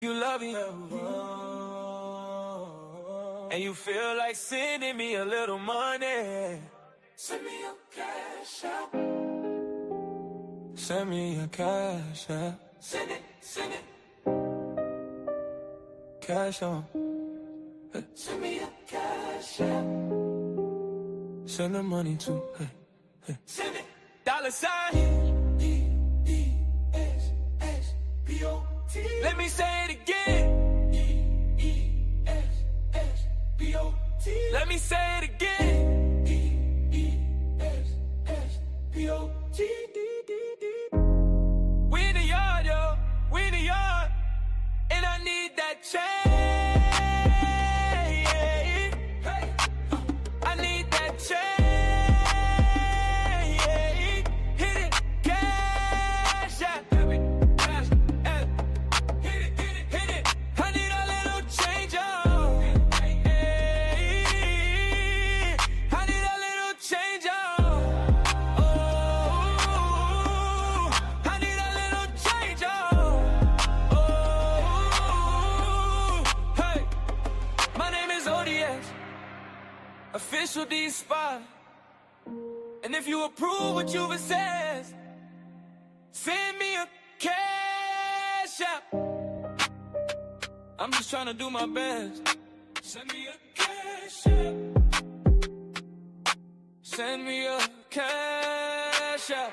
You love me, and you feel like sending me a little money. Send me your cash app. Send me your cash app. Send it. Cash on. Send me your cash app. Send the money to. Send it. $sign. E-E-S-S-P-O-T. Let me say it again. E-E-S-S-P-O-T. Let me say it again. E-E-S-S-P-O-T. We in the yard, yo. We in the yard. And I need that change. Hey. I need that change. Hit it, cash out. Cash out. Hit it. I need a little change, yo. I need a little change, yo. Oh, I need a little change, yo. Oh, hey. My name is O.D.S. Official D spot. And if you approve what you've assessed, send me a cash app. I'm just trying to do my best. Send me a cash app. Send me a cash app.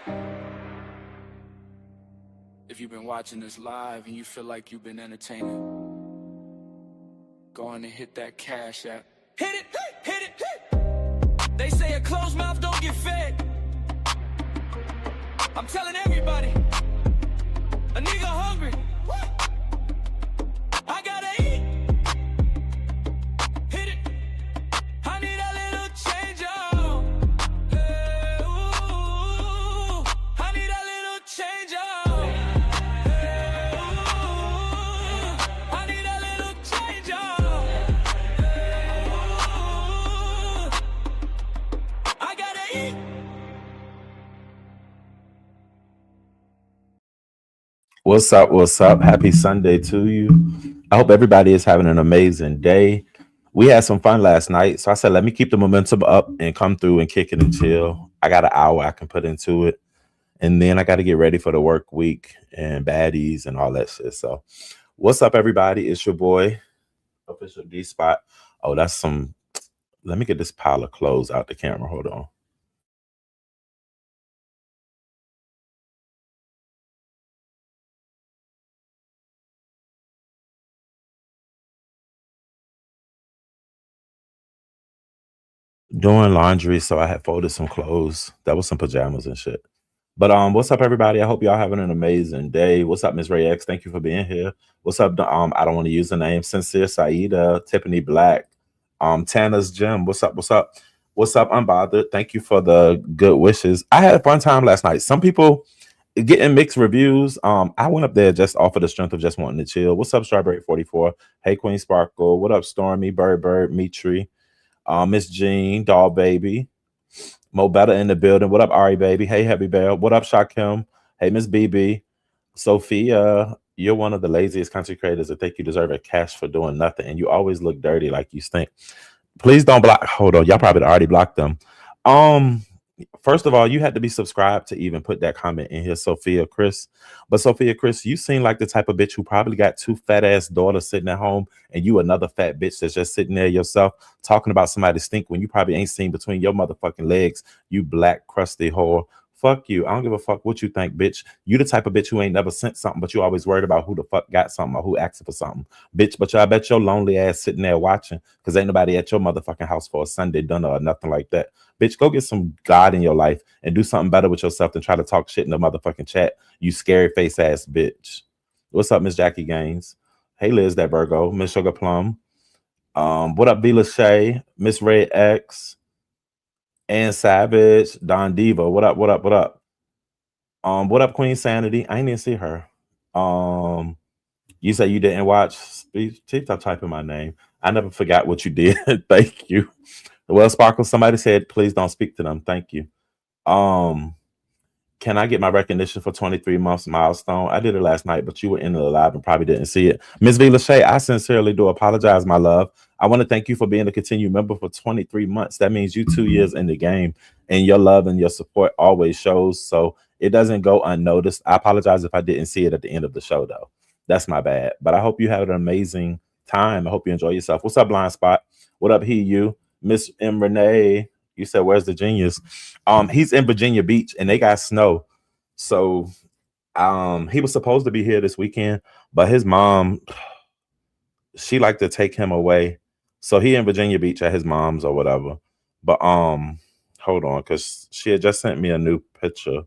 If you've been watching this live and you feel like you've been entertaining, go on and hit that cash app. Hit it. They say a closed mouth don't get fed. I'm telling everybody, a nigga hungry. What? I gotta eat. Hit it. I need a little change, yo. Hey, ooh, I need a little change, yo. Hey, ooh, I need a little change, yo. Hey, ooh, I gotta eat. What's up? Happy Sunday to you. I hope everybody is having an amazing day. We had some fun last night, so I said, let me keep the momentum up and come through and kick it and chill. I got an hour I can put into it, and then I got to get ready for the work week and baddies and all that shit. So, what's up, everybody? It's your boy, Official D Spot. Oh, that's some. Let me get this pile of clothes out the camera. Hold on. Doing laundry, so I had folded some clothes. That was some pajamas and shit. But what's up, everybody? I hope y'all having an amazing day. What's up, Miss Ray X? Thank you for being here. What's up? I don't want to use the name. Sincere Saida, Tiffany Black, Tana's Gym. What's up? What's up? Unbothered. Thank you for the good wishes. I had a fun time last night. Some people getting mixed reviews. I went up there just off of the strength of just wanting to chill. What's up, Strawberry 44? Hey, Queen Sparkle. What up, Stormy, Bird, Mitri, Miss Jean, Doll Baby. Mo Better in the building. What up, Ari baby? Hey, Heavy Bell. What up, Shakim? Hey, Miss BB. Sophia, you're one of the laziest content creators. I think you deserve a cash for doing nothing, and you always look dirty like you stink. Please don't block. Hold on, y'all probably already blocked them. Um, First of all, you had to be subscribed to even put that comment in here, Sophia Chris. But Sophia Chris, you seem like the type of bitch who probably got two fat ass daughters sitting at home, and you another fat bitch that's just sitting there yourself talking about somebody stink when you probably ain't seen between your motherfucking legs. You black crusty whore. Fuck you. I don't give a fuck what you think, bitch. You the type of bitch who ain't never sent something, but you always worried about who the fuck got something or who asked for something. Bitch, but I bet your lonely ass sitting there watching because ain't nobody at your motherfucking house for a Sunday dinner or nothing like that. Bitch, go get some God in your life and do something better with yourself than try to talk shit in the motherfucking chat. You scary face ass bitch. What's up, Miss Jackie Gaines? Hey, Liz, that Virgo. Miss Sugar Plum. What up, B. Lachey? Miss Ray X. And Savage. Don Diva. What up? What up, Queen Sanity? I ain't even see her. You say you didn't watch. Stop typing my name. I never forgot what you did. Thank you. Well, Sparkle, somebody said, please don't speak to them. Thank you. Can I get my recognition for 23 months milestone? I did it last night, but you were in the live and probably didn't see it. Ms. V. Lachey, I sincerely do apologize, my love. I want to thank you for being a continued member for 23 months. That means you 2 years in the game, and your love and your support always shows. So it doesn't go unnoticed. I apologize if I didn't see it at the end of the show, though. That's my bad. But I hope you had an amazing time. I hope you enjoy yourself. What's up, Blind Spot? What up, you? Miss M. Renee, you said, where's the genius? He's in Virginia Beach and they got snow. So he was supposed to be here this weekend, but his mom, she liked to take him away. So he in Virginia Beach at his mom's or whatever. But hold on, because she had just sent me a new picture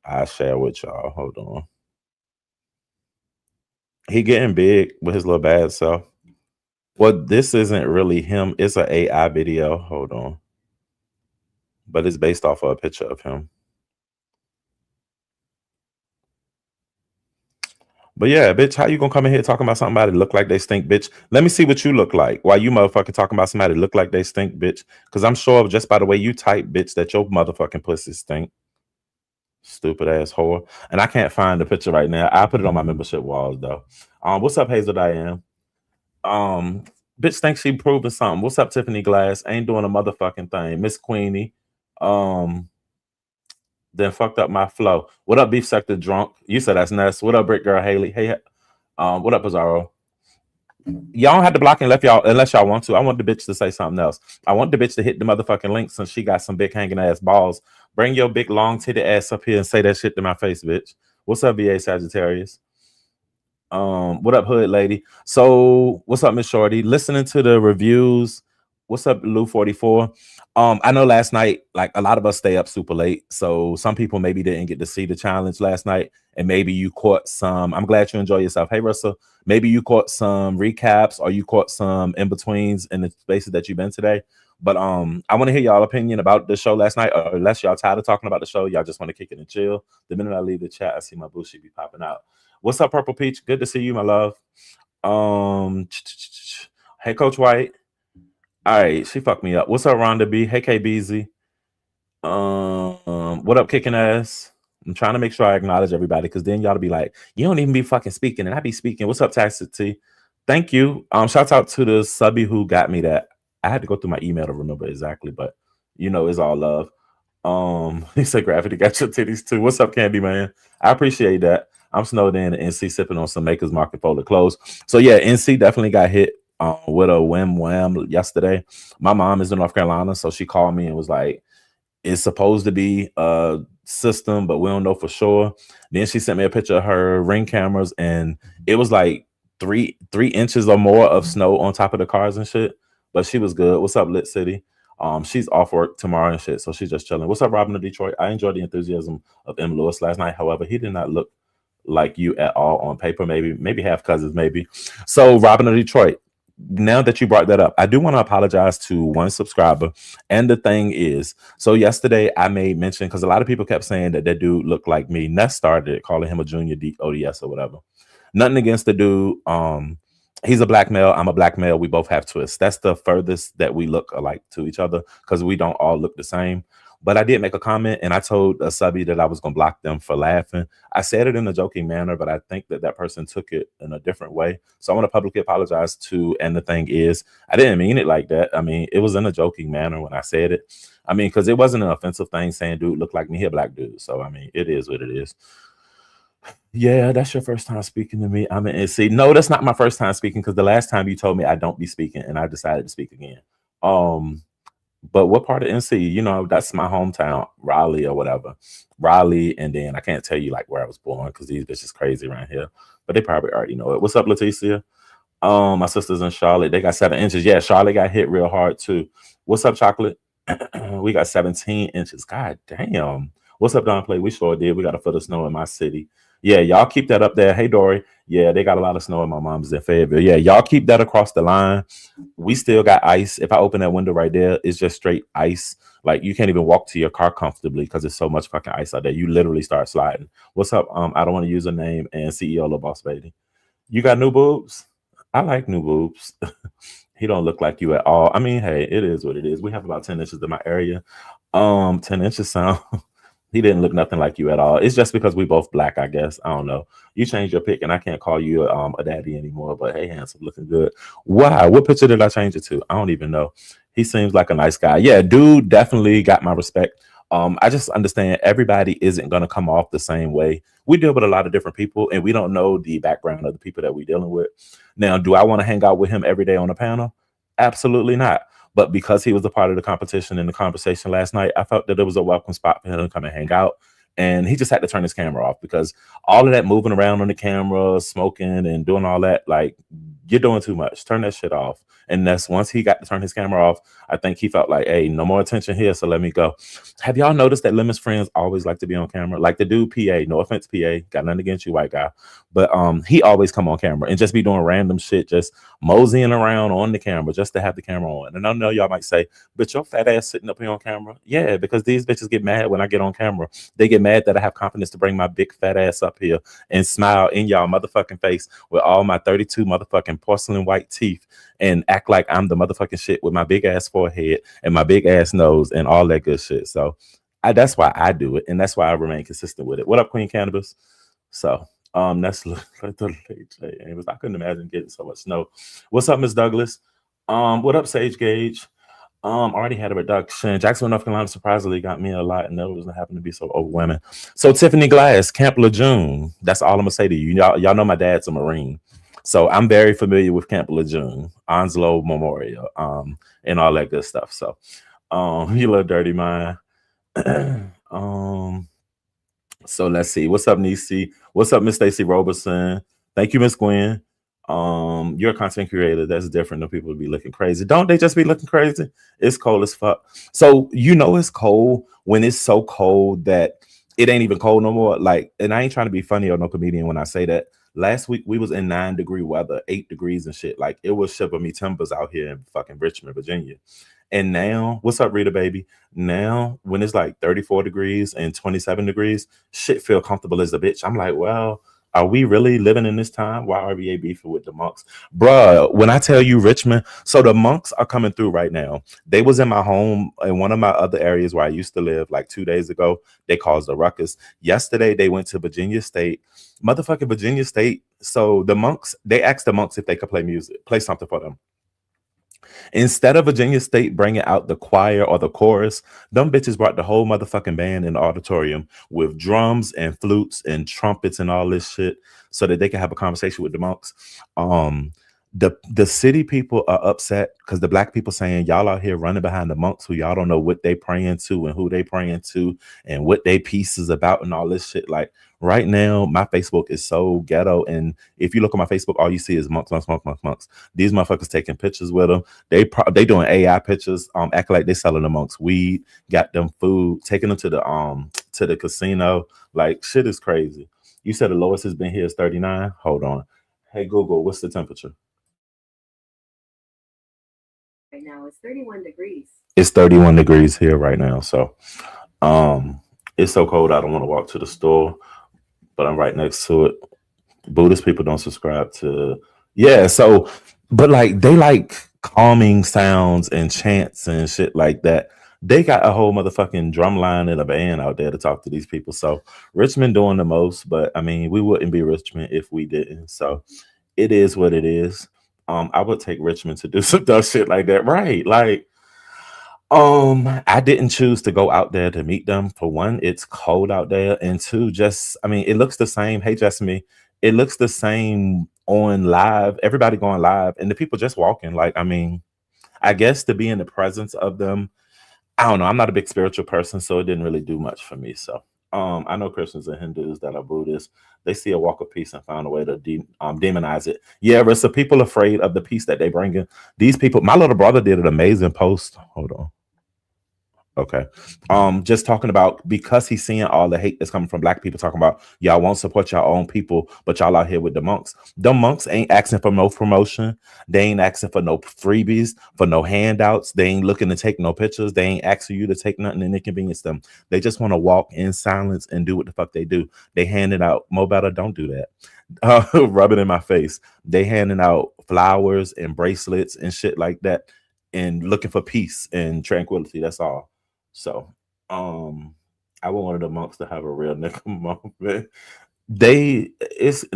I share with y'all. Hold on. He getting big with his little bad self. Well, this isn't really him. It's an AI video. Hold on. But it's based off of a picture of him. But yeah, bitch, how you gonna come in here talking about somebody look like they stink, bitch? Let me see what you look like. Why you motherfucking talking about somebody look like they stink, bitch? Because I'm sure just by the way you type, bitch, that your motherfucking pussy stink. Stupid ass whore. And I can't find the picture right now. I put it on my membership walls though. What's up, Hazel Diane? Um, bitch thinks she proving something. What's up, Tiffany Glass? Ain't doing a motherfucking thing. Miss Queenie. Then fucked up my flow. What up, Beef Sector Drunk? You said that's Ness. What up, Brick Girl Haley? Hey, what up, Pizarro? Y'all don't have to block unless y'all want to. I want the bitch to say something else. I want the bitch to hit the motherfucking link since she got some big hanging ass balls. Bring your big long titty ass up here and say that shit to my face, bitch. What's up, VA Sagittarius? What up, Hood Lady? So, what's up, Miss Shorty? Listening to the reviews. What's up, Lou 44? I know last night, like a lot of us stay up super late. So some people maybe didn't get to see the challenge last night, and maybe you caught some. I'm glad you enjoy yourself. Hey, Russell, maybe you caught some recaps or you caught some in-betweens in the spaces that you've been today. But I want to hear y'all opinion about the show last night, or unless y'all tired of talking about the show, y'all just want to kick it and chill. The minute I leave the chat, I see my bullshit be popping out. What's up, Purple Peach? Good to see you, my love. Hey, Coach White. All right, she fucked me up. What's up, Rhonda B? Hey, KBZ. What up, kicking ass? I'm trying to make sure I acknowledge everybody because then y'all be like, you don't even be fucking speaking, and I be speaking. What's up, Taxi T? Thank you. Shout out to the subby who got me that. I had to go through my email to remember exactly, but you know, it's all love. He said gravity got your titties too. What's up, Candy Man? I appreciate that. I'm snowed in and NC sipping on some Maker's Market folded clothes. So yeah, NC definitely got hit with a wham yesterday. My mom is in North Carolina, so she called me and was like, it's supposed to be a system, but we don't know for sure. Then she sent me a picture of her ring cameras, and it was like three inches or more of snow on top of the cars and shit. But she was good. What's up, Lit City? She's off work tomorrow and shit, so she's just chilling. What's up, Robin of Detroit? I enjoyed the enthusiasm of M. Lewis last night. However, he did not look like you at all on paper. Maybe half cousins, maybe. So, Robin of Detroit, now that you brought that up, I do want to apologize to one subscriber. And the thing is, so yesterday I made mention because a lot of people kept saying that dude looked like me. Ness started calling him a junior ODS or whatever. Nothing against the dude. He's a black male. I'm a black male. We both have twists. That's the furthest that we look alike to each other because we don't all look the same. But I did make a comment and I told a subby that I was going to block them for laughing. I said it in a joking manner, but I think that person took it in a different way. So I want to publicly apologize to, and the thing is, I didn't mean it like that. I mean, it was in a joking manner when I said it. I mean, because it wasn't an offensive thing saying, dude, look like me, he a black dude. So, I mean, it is what it is. Yeah, that's your first time speaking to me. I mean, see, no, that's not my first time speaking because the last time you told me I don't be speaking and I decided to speak again. But what part of NC? You know, that's my hometown, Raleigh or whatever. Raleigh, and then I can't tell you like where I was born because these bitches crazy around here. But they probably already know it. What's up, Leticia? My sisters in Charlotte, they got 7 inches. Yeah, Charlotte got hit real hard too. What's up, Chocolate? We got 17 inches. God damn. What's up, Don Play? We sure did. We got a foot of snow in my city. Yeah, y'all keep that up there. Hey, Dory. Yeah, they got a lot of snow in my mom's in Fayetteville. Yeah, y'all keep that across the line. We still got ice. If I open that window right there, it's just straight ice. Like you can't even walk to your car comfortably because there's so much fucking ice out there. You literally start sliding. What's up? I don't want to use a name and CEO of Boss Baby. You got new boobs? I like new boobs. He don't look like you at all. I mean, hey, it is what it is. We have about 10 inches in my area. 10 inches sound. He didn't look nothing like you at all. It's just because we both black, I guess. I don't know. You changed your pick, and I can't call you a daddy anymore. But hey, handsome, looking good. Why? What picture did I change it to? I don't even know. He seems like a nice guy. Yeah, dude, definitely got my respect. I just understand everybody isn't gonna come off the same way. We deal with a lot of different people, and we don't know the background of the people that we're dealing with. Now, do I want to hang out with him every day on a panel? Absolutely not. But because he was a part of the competition and the conversation last night, I felt that it was a welcome spot for him to come and hang out. And he just had to turn his camera off because all of that moving around on the camera, smoking and doing all that, like, you're doing too much. Turn that shit off. And that's once he got to turn his camera off, I think he felt like, hey, no more attention here, so let me go. Have y'all noticed that Lemon's friends always like to be on camera? Like the dude PA, no offense, PA, got nothing against you, white guy. But he always come on camera and just be doing random shit, just moseying around on the camera just to have the camera on. And I know y'all might say, but your fat ass sitting up here on camera. Yeah, because these bitches get mad when I get on camera. They get mad that I have confidence to bring my big fat ass up here and smile in y'all motherfucking face with all my 32 motherfucking porcelain white teeth and act like I'm the motherfucking shit with my big ass forehead and my big ass nose and all that good shit. So that's why I do it, and that's why I remain consistent with it. What up, Queen Cannabis? So that's like the late Amos. I couldn't imagine getting so much snow. What's up, Miss Douglas? What up, Sage Gage? Already had a reduction. Jacksonville, North Carolina surprisingly got me a lot, and that doesn't happen to be so overwhelming. So Tiffany Glass, Camp Lejeune. That's all I'm gonna say to you. Y'all know my dad's a Marine. So I'm very familiar with Camp Lejeune, Onslow Memorial, and all that good stuff. So you little dirty mind. So let's see. What's up, Nisi? What's up, Miss Stacy Roberson? Thank you, Miss Gwen. You're a content creator. That's different than people be looking crazy. Don't they just be looking crazy? It's cold as fuck. So you know it's cold when it's so cold that it ain't even cold no more. Like, and I ain't trying to be funny or no comedian when I say that. Last week we was in 9-degree weather, 8 degrees and shit. Like it was shiver me timbers out here in fucking Richmond, Virginia. And now, what's up, Rita baby? Now, when it's like 34 degrees and 27 degrees, shit feel comfortable as a bitch. I'm like, well, are we really living in this time? Why are we beefing with the monks? Bruh, when I tell you Richmond, so the monks are coming through right now. They was in my home in one of my other areas where I used to live like 2 days ago. They caused a ruckus. Yesterday, they went to Virginia State. Motherfucking Virginia State. So the monks, they asked the monks if they could play music, play something for them. Instead of Virginia State bringing out the choir or the chorus, them bitches brought the whole motherfucking band in the auditorium with drums and flutes and trumpets and all this shit so that they can have a conversation with the monks. The city people are upset because the black people saying y'all out here running behind the monks who y'all don't know what they praying to and who they praying to and what they piece is about and all this shit. Like right now, my Facebook is so ghetto, and if you look at my Facebook, all you see is monks, monks, monks, monks, monks. These motherfuckers taking pictures with them. They doing AI pictures, acting like they selling the monks weed, got them food, taking them to the casino. Like shit is crazy. You said the lowest has been here is 39. Hold on. Hey Google, what's the temperature? Right now it's 31 degrees. It's 31 degrees here right now. So it's so cold I don't want to walk to the store, but I'm right next to it. Buddhist people don't subscribe to, yeah. So, but like they like calming sounds and chants and shit like that. They got a whole motherfucking drum line and a band out there to talk to these people. So Richmond doing the most, but I mean we wouldn't be Richmond if we didn't. So it is what it is. I would take Richmond to do some dumb shit like that, right? Like I didn't choose to go out there to meet them. For one, it's cold out there, and two, just I mean, it looks the same. Hey, just me, it looks the same on live. Everybody going live, and the people just walking. Like, I mean, I guess to be in the presence of them, I don't know. I'm not a big spiritual person, so it didn't really do much for me. So, I know Christians and Hindus that are Buddhists. They see a walk of peace and found a way to demonize it. Yeah, but so people afraid of the peace that they bring in. These people, my little brother did an amazing post. Hold on. Okay. Just talking about because he's seeing all the hate that's coming from black people talking about y'all won't support your own people, but y'all out here with the monks. The monks ain't asking for no promotion. They ain't asking for no freebies, for no handouts. They ain't looking to take no pictures. They ain't asking you to take nothing and inconvenience them. They just want to walk in silence and do what the fuck they do. They handing out Mo Better, don't do that. Rub it in my face. They handing out flowers and bracelets and shit like that and looking for peace and tranquility. That's all. So, I I want one of the monks to have a real nigga moment. They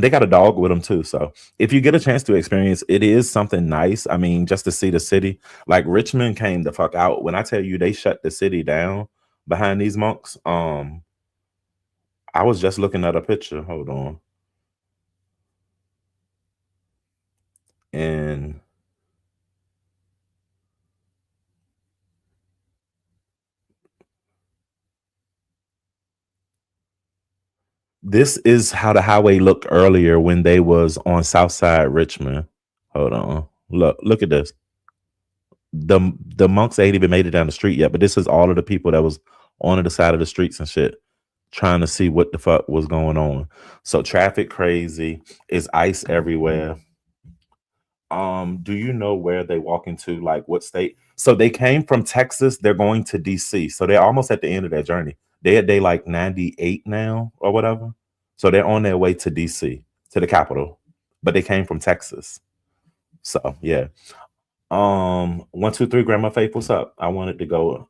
got a dog with them too. So if you get a chance to experience, it is something nice. I mean, just to see the city. Like Richmond came the fuck out. When I tell you they shut the city down behind these monks, I was just looking at a picture. Hold on. And this is how the highway looked earlier when they was on Southside Richmond. Hold on. Look at this. The monks ain't even made it down the street yet, but this is all of the people that was on the side of the streets and shit trying to see what the fuck was going on. So traffic crazy, is ice everywhere. Do you know where they walk into, like what state? So they came from Texas, they're going to DC. So they're almost at the end of their journey. They like 98 now or whatever. So they're on their way to DC, to the capital. But they came from Texas. So yeah. 123 Grandma Faith, what's up? I wanted to go.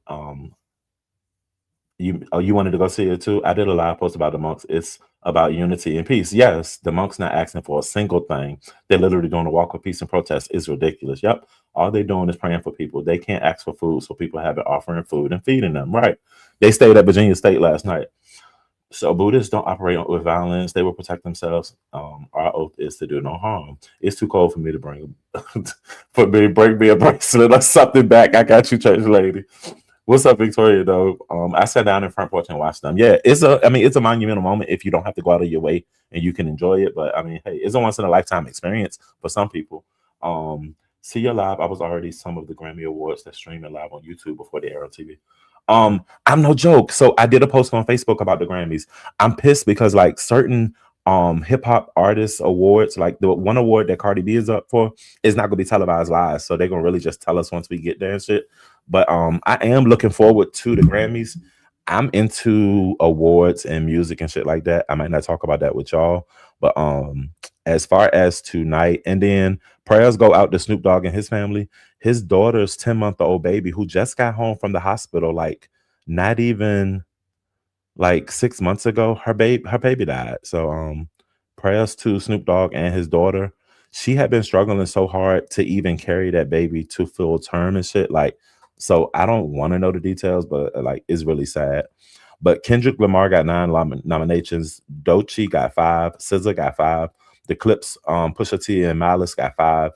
You wanted to go see it too? I did a live post about the monks. It's about unity and peace. Yes, the monks not asking for a single thing. They're literally doing a walk of peace and protest. It's ridiculous. Yep. All they're doing is praying for people. They can't ask for food, so people have it offering food and feeding them. Right. They stayed at Virginia State last night. So Buddhists don't operate with violence. They will protect themselves. Our oath is to do no harm. It's too cold for me to bring bring me a bracelet or something back. I got you, church lady. What's up, Victoria? Though I sat down in front porch and watched them. Yeah, it's a monumental moment if you don't have to go out of your way and you can enjoy it. But I mean, hey, it's a once in a lifetime experience for some people. See your live. I was already some of the Grammy Awards that streaming live on YouTube before they air on TV. I'm no joke. So I did a post on Facebook about the Grammys. I'm pissed because like certain hip hop artists awards, like the one award that Cardi B is up for, is not gonna be televised live. So they're gonna really just tell us once we get there and shit. But I am looking forward to the Grammys. I'm into awards and music and shit like that. I might not talk about that with y'all, but as far as tonight, and then prayers go out to Snoop Dogg and his family. His daughter's 10-month-old baby who just got home from the hospital, like not even like 6 months ago, her baby died. So prayers to Snoop Dogg and his daughter. She had been struggling so hard to even carry that baby to full term and shit. Like, so I don't want to know the details, but like it's really sad. But Kendrick Lamar got 9 nominations. Doechii got 5. SZA got 5. The Clips, Pusha T and Malice got 5.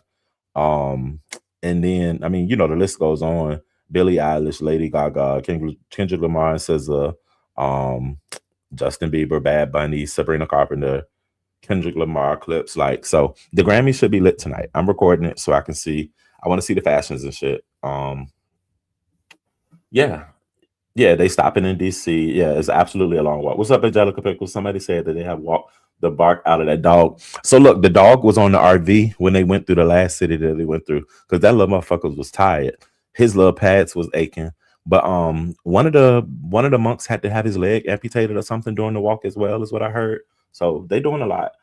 And then I mean, the list goes on. Billie Eilish, Lady Gaga, Kendrick Lamar and SZA, Justin Bieber, Bad Bunny, Sabrina Carpenter, Kendrick Lamar, Clips. Like, so the Grammy should be lit tonight. I'm recording it so I can see. I want to see the fashions and shit. Yeah. Yeah, they stopping in DC. Yeah, it's absolutely a long walk. What's up, Angelica Pickles? Somebody said that they have walked the bark out of that dog. So look, the dog was on the RV when they went through the last city that they went through, because that little motherfucker was tired. His little pads was aching. But one of the monks had to have his leg amputated or something during the walk as well, is what I heard. So they doing a lot.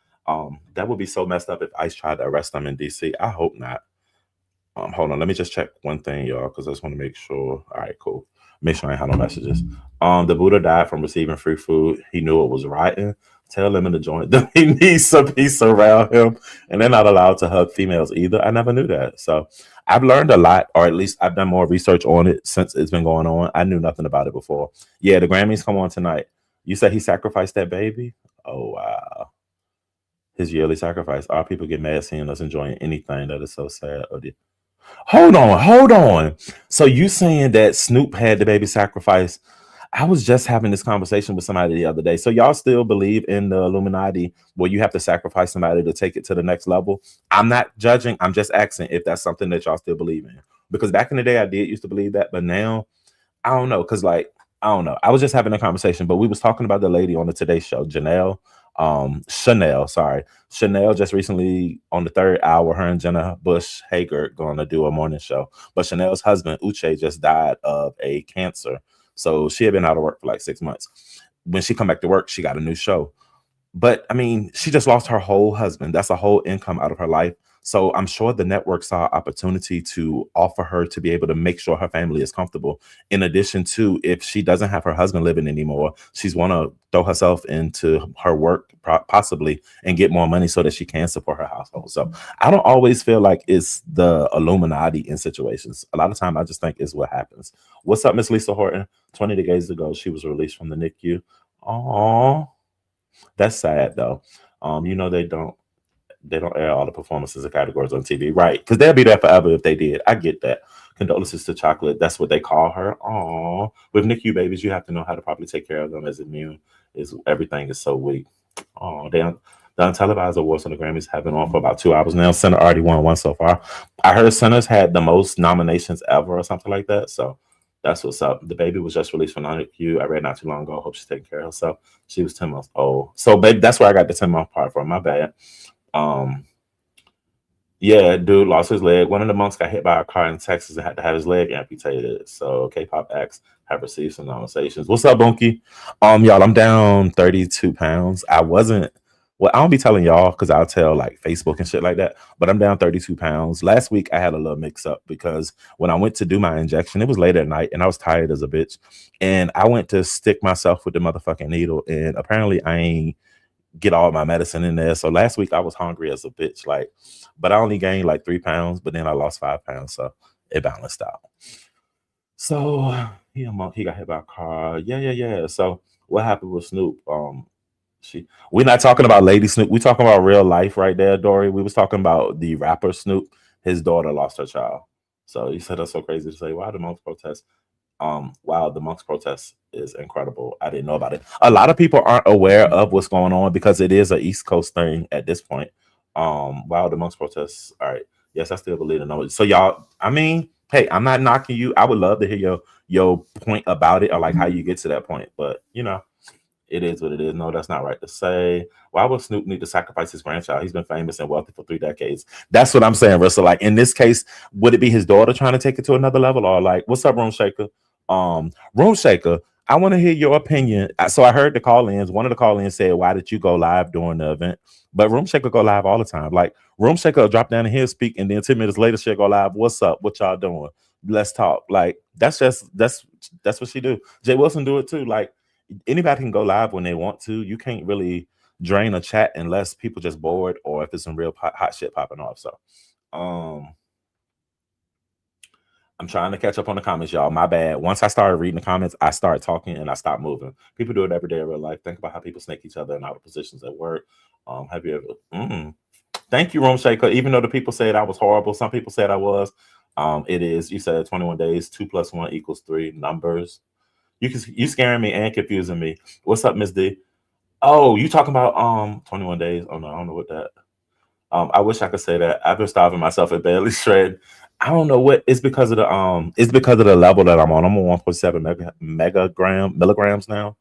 That would be so messed up if ICE tried to arrest them in DC. I hope not. Hold on, let me just check one thing, y'all, because I just want to make sure. All right, cool. Make sure I ain't had no messages. The Buddha died from receiving free food. He knew it was rotten. Tell them in the joint that he needs some peace around him, and they're not allowed to hug females either. I never knew that. So I've learned a lot, or at least I've done more research on it since it's been going on. I knew nothing about it before. Yeah, the Grammys come on tonight. You said he sacrificed that baby? Oh, wow. His yearly sacrifice. Our people get mad seeing us enjoying anything. That is so sad. Hold on. So you saying that Snoop had the baby sacrifice? I was just having this conversation with somebody the other day. So y'all still believe in the Illuminati where you have to sacrifice somebody to take it to the next level? I'm not judging. I'm just asking if that's something that y'all still believe in. Because back in the day, I did used to believe that, but now I don't know. Because like, I don't know. I was just having a conversation, but we was talking about the lady on the Today Show, Chanel just recently on the third hour, her and Jenna Bush Hager going to do a morning show. But Chanel's husband, Uche, just died of a cancer. So she had been out of work for like 6 months. When she come back to work, she got a new show. But I mean, she just lost her whole husband. That's a whole income out of her life. So I'm sure the network saw opportunity to offer her to be able to make sure her family is comfortable. In addition to, if she doesn't have her husband living anymore, she's want to throw herself into her work possibly and get more money so that she can support her household. So I don't always feel like it's the Illuminati in situations. A lot of time I just think it's what happens. What's up, Miss Lisa Horton? 20 days ago, she was released from the NICU. Oh, that's sad though. They don't air all the performances and categories on TV, right? Because they'll be there forever if they did. I get that. Condolences to Chocolate. That's what they call her. Oh, with NICU babies, you have to know how to properly take care of them, as immune is everything is so weak. Oh, damn. The untelevised awards on the Grammys have been on for about 2 hours now. Center already won one so far. I heard Center's had the most nominations ever or something like that. So that's what's up. The baby was just released from NICU. I read not too long ago. Hope she's taking care of herself. She was 10 months old. So, baby, that's where I got the 10-month part from. My bad. Um, yeah, dude lost his leg. One of the monks got hit by a car in Texas and had to have his leg amputated. So K-pop acts have received some nominations. What's up, Bunky? Y'all, I'm down 32 pounds. I wasn't. Well, I don't be telling y'all because I'll tell like Facebook and shit like that. But I'm down 32 pounds. Last week I had a little mix up because when I went to do my injection, it was late at night and I was tired as a bitch. And I went to stick myself with the motherfucking needle, and apparently I ain't get all my medicine in there. So last week I was hungry as a bitch, like, but I only gained like 3 pounds, but then I lost 5 pounds, so it balanced out. So he got hit by a car. Yeah. So what happened with Snoop? We're not talking about Lady Snoop. We talking about real life right there, Dory. We was talking about the rapper Snoop. His daughter lost her child. So he said that's so crazy to say. Why the monks protest? Wow, the monks protest is incredible. I didn't know about it. A lot of people aren't aware of what's going on because it is an East Coast thing at this point. Wow, the monks protests. All right. Yes, I still believe in it. So y'all, I mean, hey, I'm not knocking you. I would love to hear your point about it or like how you get to that point. But it is what it is. No, that's not right to say. Why would Snoop need to sacrifice his grandchild? He's been famous and wealthy for 3 decades. That's what I'm saying, Russell. Like in this case, would it be his daughter trying to take it to another level, or like, what's up, Room Shaker? Room Shaker, I want to hear your opinion. So I heard the call-ins. One of the call-ins said, "Why did you go live during the event?" But Room Shaker go live all the time. Like Room Shaker will drop down in here, speak, and then 10 minutes later she'll go live. What's up? What y'all doing? Let's talk. Like that's what she do. Jay Wilson do it too. Like anybody can go live when they want to. You can't really drain a chat unless people just bored or if it's some real hot shit popping off. So, I'm trying to catch up on the comments, y'all. My bad. Once I started reading the comments, I started talking and I stopped moving. People do it every day in real life. Think about how people snake each other in out of positions at work. Have you ever? Thank you, Room Shaker. Even though the people said I was horrible, some people said I was. It is. You said 21 days. 2 + 1 = 3. Numbers. You scaring me and confusing me. What's up, Miss D? Oh, you talking about 21 days? Oh no, I don't know what that. I wish I could say that. I've been starving myself at barely shred. I don't know what it's because of the level that I'm on. I'm on 1.7 milligrams now.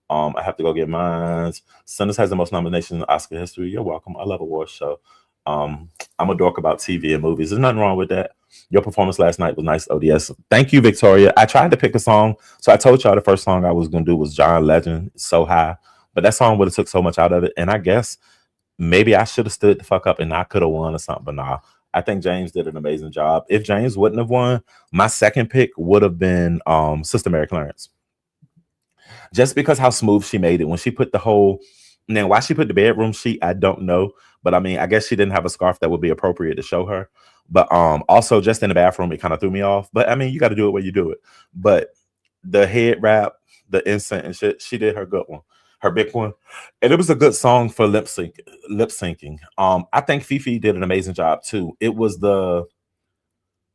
I have to go get mine. Sanders has the most nominations in Oscar history. You're welcome. I love awards show. I'm a dork about TV and movies. There's nothing wrong with that. Your performance last night was nice, O.D.S. Thank you, Victoria. I tried to pick a song. So I told y'all the first song I was going to do was John Legend, So High. But that song would have took so much out of it. And I guess maybe I should have stood the fuck up and I could have won or something. But nah, I think James did an amazing job. If James wouldn't have won, my second pick would have been Sister Mary Clarence. Just because how smooth she made it when she put the whole. Now, why she put the bedroom sheet, I don't know. But I mean, I guess she didn't have a scarf that would be appropriate to show her. But also just in the bathroom, it kind of threw me off. But I mean, you got to do it where you do it. But the head wrap, the incense and shit, she did her good one, her big one, and it was a good song for lip syncing. I think Fifi did an amazing job too. It was the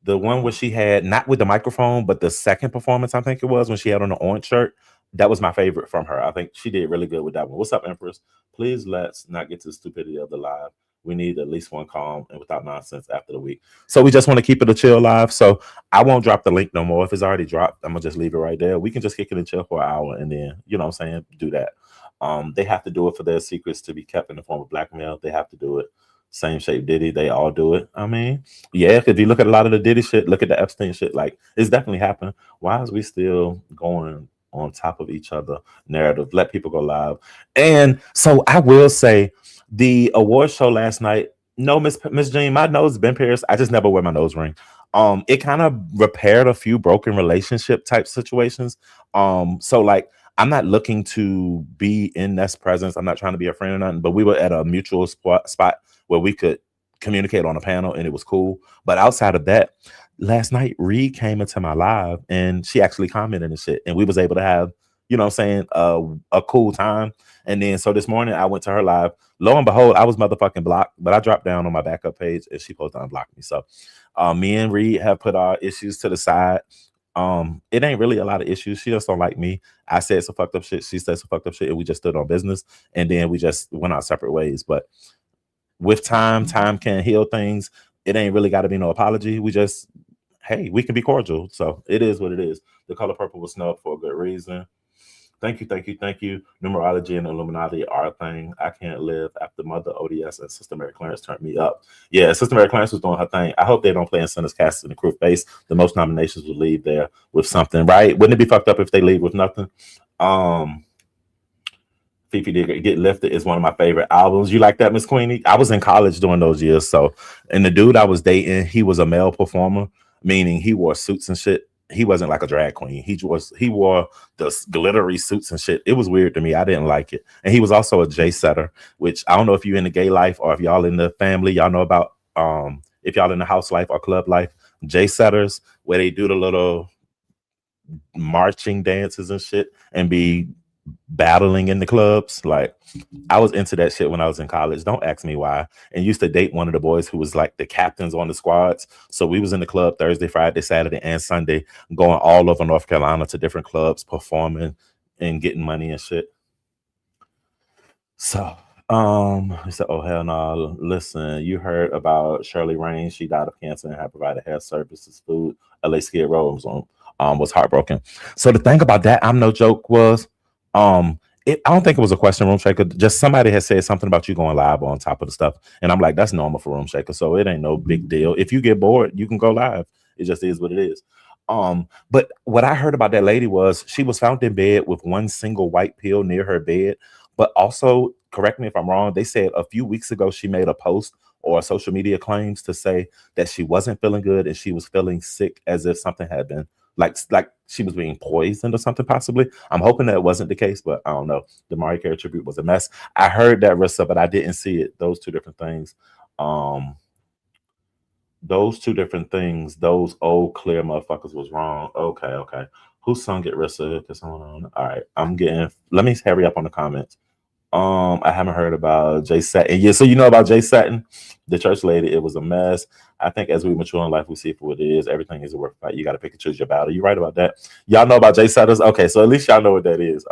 one where she had not with the microphone, but the second performance, I think it was when she had on the orange shirt. That was my favorite from her. I think she did really good with that one. What's up, Empress? Please let's not get to the stupidity of the live. We need at least one calm and without nonsense after the week. So we just want to keep it a chill live. So I won't drop the link no more. If it's already dropped, I'm gonna just leave it right there. We can just kick it and chill for an hour and then, you know what I'm saying, do that. They have to do it for their secrets to be kept in the form of blackmail. They have to do it. Same shape Diddy, they all do it. I mean, yeah, if you look at a lot of the Diddy shit, look at the Epstein shit, like it's definitely happened. Why is we still going on top of each other narrative? Let people go live. And so I will say the award show last night, No, Miss Jean, my nose has been pierced. I just never wear my nose ring. It kind of repaired a few broken relationship type situations. So like I'm not looking to be in Nest's presence. I'm not trying to be a friend or nothing, but we were at a mutual spot where we could communicate on a panel and it was cool. But outside of that, last night Reed came into my live and she actually commented and shit. And we was able to have, you know what I'm saying, a cool time. And then so this morning I went to her live. Lo and behold, I was motherfucking blocked, but I dropped down on my backup page and she supposed to unblock me. So me and Reed have put our issues to the side. It ain't really a lot of issues. She just don't like me. I said some fucked up shit. She said some fucked up shit, and we just stood on business. And then we just went our separate ways. But with time can heal things. It ain't really got to be no apology. We just, hey, we can be cordial. So it is what it is. The color purple was snubbed for a good reason. Thank you, thank you, thank you. Numerology and Illuminati are a thing. I can't live after Mother O.D.S. and Sister Mary Clarence turned me up. Yeah, Sister Mary Clarence was doing her thing. I hope they don't play in Center's Cast in the crew face. The most nominations will leave there with something, right? Wouldn't it be fucked up if they leave with nothing? Um, Fifi did Get Lifted is one of my favorite albums. You like that, Miss Queenie? I was in college during those years, so and the dude I was dating, he was a male performer, meaning he wore suits and shit. He wasn't like a drag queen. He wore the glittery suits and shit. It was weird to me. I didn't like it. And he was also a J setter, which I don't know if you in the gay life or if y'all in the family, y'all know about if y'all in the house life or club life, J setters, where they do the little marching dances and shit and be battling in the clubs. Like I was into that shit when I was in college. Don't ask me why. And used to date one of the boys who was like the captains on the squads. So we was in the club Thursday, Friday, Saturday, and Sunday, going all over North Carolina to different clubs, performing and getting money and shit. So he said, oh hell no. Listen, you heard about Shirley Rain. She died of cancer and had provided health services, food. LA Skid Row was heartbroken. So the thing about that, I'm no joke, was I don't think it was a question, Room Shaker. Just somebody had said something about you going live on top of the stuff. And I'm like, that's normal for Room Shaker. So it ain't no big deal. If you get bored, you can go live. It just is what it is. But what I heard about that lady was she was found in bed with one single white pill near her bed. But also, correct me if I'm wrong, they said a few weeks ago she made a post or social media claims to say that she wasn't feeling good and she was feeling sick as if something had been like she was being poisoned or something possibly. I'm hoping that wasn't the case, but I don't know. The Mariah Carey tribute was a mess. I heard that, Rissa, but I didn't see it. Those two different things. Those old clear motherfuckers was wrong. Okay, okay. Who sung it, Rissa? Cause all right, let me hurry up on the comments. I haven't heard about Jay Satin. Yeah, so you know about Jay Satin, the church lady. It was a mess. I think as we mature in life, we see it for what it is. Everything is a work fight. You got to pick and choose your battle. You right about that? Y'all know about Jay Satters? Okay, so at least y'all know what that is.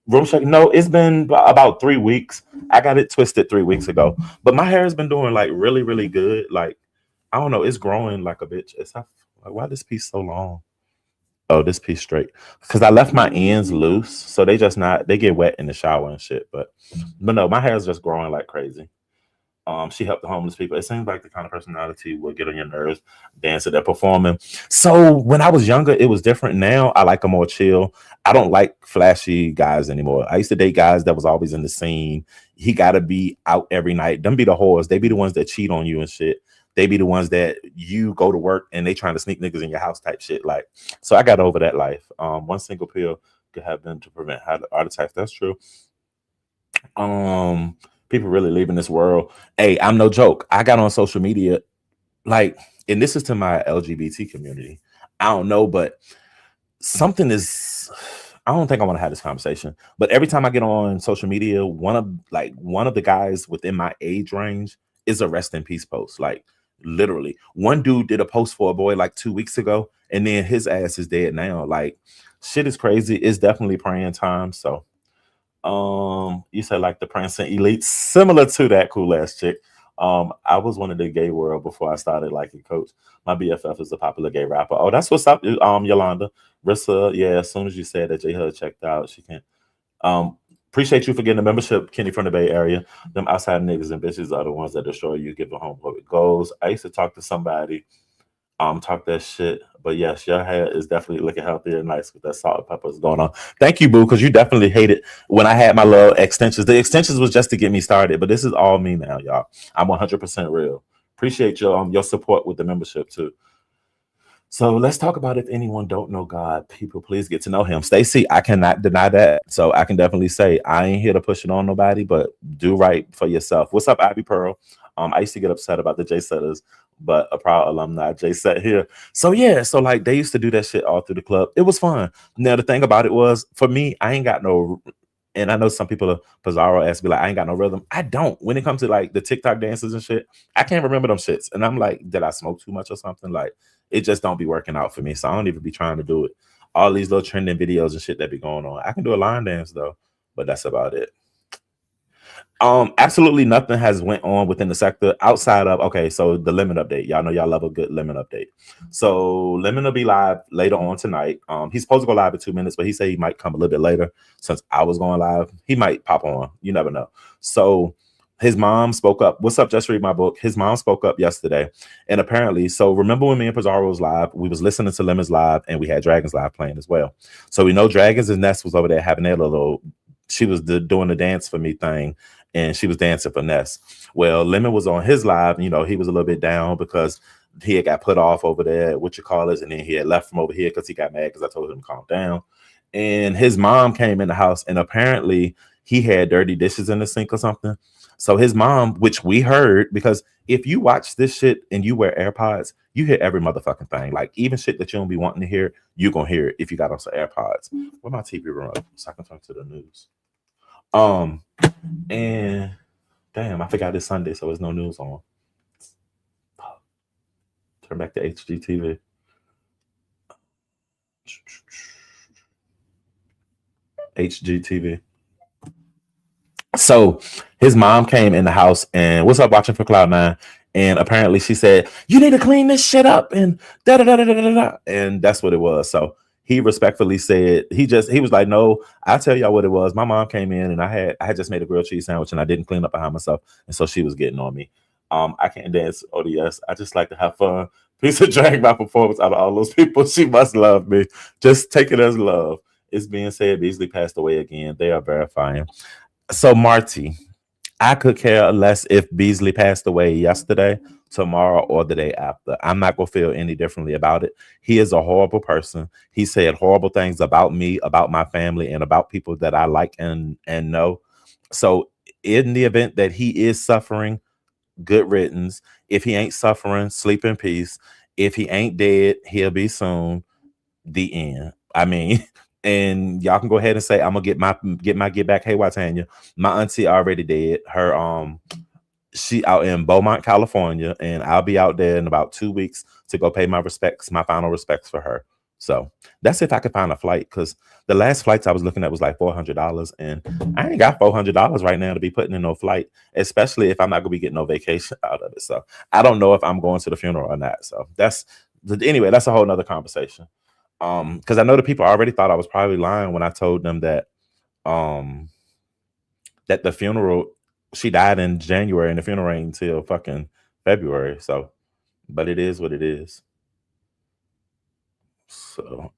Room shake. No, it's been about 3 weeks. I got it twisted 3 weeks ago, but my hair has been doing like really, really good. Like I don't know, it's growing like a bitch. Like, why this piece so long? Oh, this piece straight. Because I left my ends loose. So they get wet in the shower and shit. But no, my hair is just growing like crazy. She helped the homeless people. It seems like the kind of personality will get on your nerves, dancing, they're performing. So when I was younger, it was different. Now I like a more chill. I don't like flashy guys anymore. I used to date guys that was always in the scene. He gotta be out every night. Them be the whores. They be the ones that cheat on you and shit. They be the ones that you go to work and they trying to sneak niggas in your house type shit. Like, so I got over that life. One single pill could have been to prevent heart attacks. That's true. People really leaving this world. Hey, I'm no joke. I got on social media, like, and this is to my LGBT community. I don't know, but something is. I don't think I want to have this conversation, but every time I get on social media, one of the guys within my age range is a rest in peace post. Like literally, one dude did a post for a boy like 2 weeks ago, and then his ass is dead now. Like shit is crazy. It's definitely praying time. So you said like the Prancing Elite, similar to that cool ass chick. I was one of the gay world before I started liking Coach. My BFF is a popular gay rapper. Oh, that's what's up, Yolanda. Rissa, yeah, as soon as you said that J Hud checked out, she can. Appreciate you for getting a membership, Kenny from the Bay Area. Them outside niggas and bitches are the ones that destroy you, give them home where it goes. I used to talk to somebody Talk that shit. But yes, your hair is definitely looking healthier and nice with that salt and peppers going on. Thank you, boo, because you definitely hated when I had my little extensions. The extensions was just to get me started, but this is all me now, y'all. I'm 100% real. Appreciate your support with the membership too. So let's talk about if anyone don't know God, people please get to know him. Stacy, I cannot deny that. So I can definitely say I ain't here to push it on nobody, but do right for yourself. What's up, Ivy Pearl? I used to get upset about the J Setters, but a proud alumni J Set here. So yeah, so like they used to do that shit all through the club. It was fun. Now the thing about it was for me, I ain't got no, and I know some people are Pizarro ask me like, I ain't got no rhythm. I don't. When it comes to like the TikTok dances and shit, I can't remember them shits. And I'm like, did I smoke too much or something? Like, it just don't be working out for me. So I don't even be trying to do it. All these little trending videos and shit that be going on. I can do a line dance though, but that's about it. Absolutely nothing has went on within the sector outside of okay. So the Lemon update, y'all know y'all love a good Lemon update. So Lemon will be live later on tonight. He's supposed to go live in 2 minutes, but he said he might come a little bit later. Since I was going live, he might pop on. You never know. So his mom spoke up. What's up? Just read my book. His mom spoke up yesterday, and apparently, so remember when me and Pizarro was live, we was listening to Lemon's live, and we had Dragons live playing as well. So we know Dragons and Ness was over there having their little. She was doing the dance for me thing, and she was dancing for Ness. Well, Lemon was on his live. You know, he was a little bit down because he had got put off over there, what you call it, and then he had left from over here because he got mad because I told him to calm down. And his mom came in the house, and apparently he had dirty dishes in the sink or something. So his mom, which we heard, because if you watch this shit and you wear AirPods, you hear every motherfucking thing. Like even shit that you don't be wanting to hear, you gonna hear it if you got on some AirPods. Where my TV remote so I can talk to the news. And damn, I forgot it's Sunday, so there's no news on. Turn back to HGTV. HGTV. So his mom came in the house and what's up watching for Cloud9? And apparently she said, you need to clean this shit up and da da da da da da. And that's what it was. So he respectfully said, he was like, no, I'll tell y'all what it was. My mom came in and I had just made a grilled cheese sandwich and I didn't clean up behind myself. And so she was getting on me. I can't dance O.D.S. I just like to have fun. Please drag my performance out of all those people. She must love me. Just take it as love. It's being said Beasley passed away again. They are verifying. So Marty, I could care less if Beasley passed away yesterday, tomorrow, or the day after. I'm not gonna feel any differently about it. He is a horrible person. He said horrible things about me, about my family, and about people that I like and know. So in the event that he is suffering, good riddance. If he ain't suffering, sleep in peace. If he ain't dead, he'll be soon. The end. I mean, and y'all can go ahead and say I'm gonna get back. Hey, Watanya, my auntie already dead. Her she out in Beaumont, California, and I'll be out there in about 2 weeks to go pay my final respects for her. So that's if I could find a flight, because the last flights I was looking at was like $400, and I ain't got $400 right now to be putting in no flight, especially if I'm not gonna be getting no vacation out of it. So I don't know if I'm going to the funeral or not. So that's a whole nother conversation. Because I know the people already thought I was probably lying when I told them that that the funeral, she died in January and the funeral ain't until fucking February. So, but it is what it is. So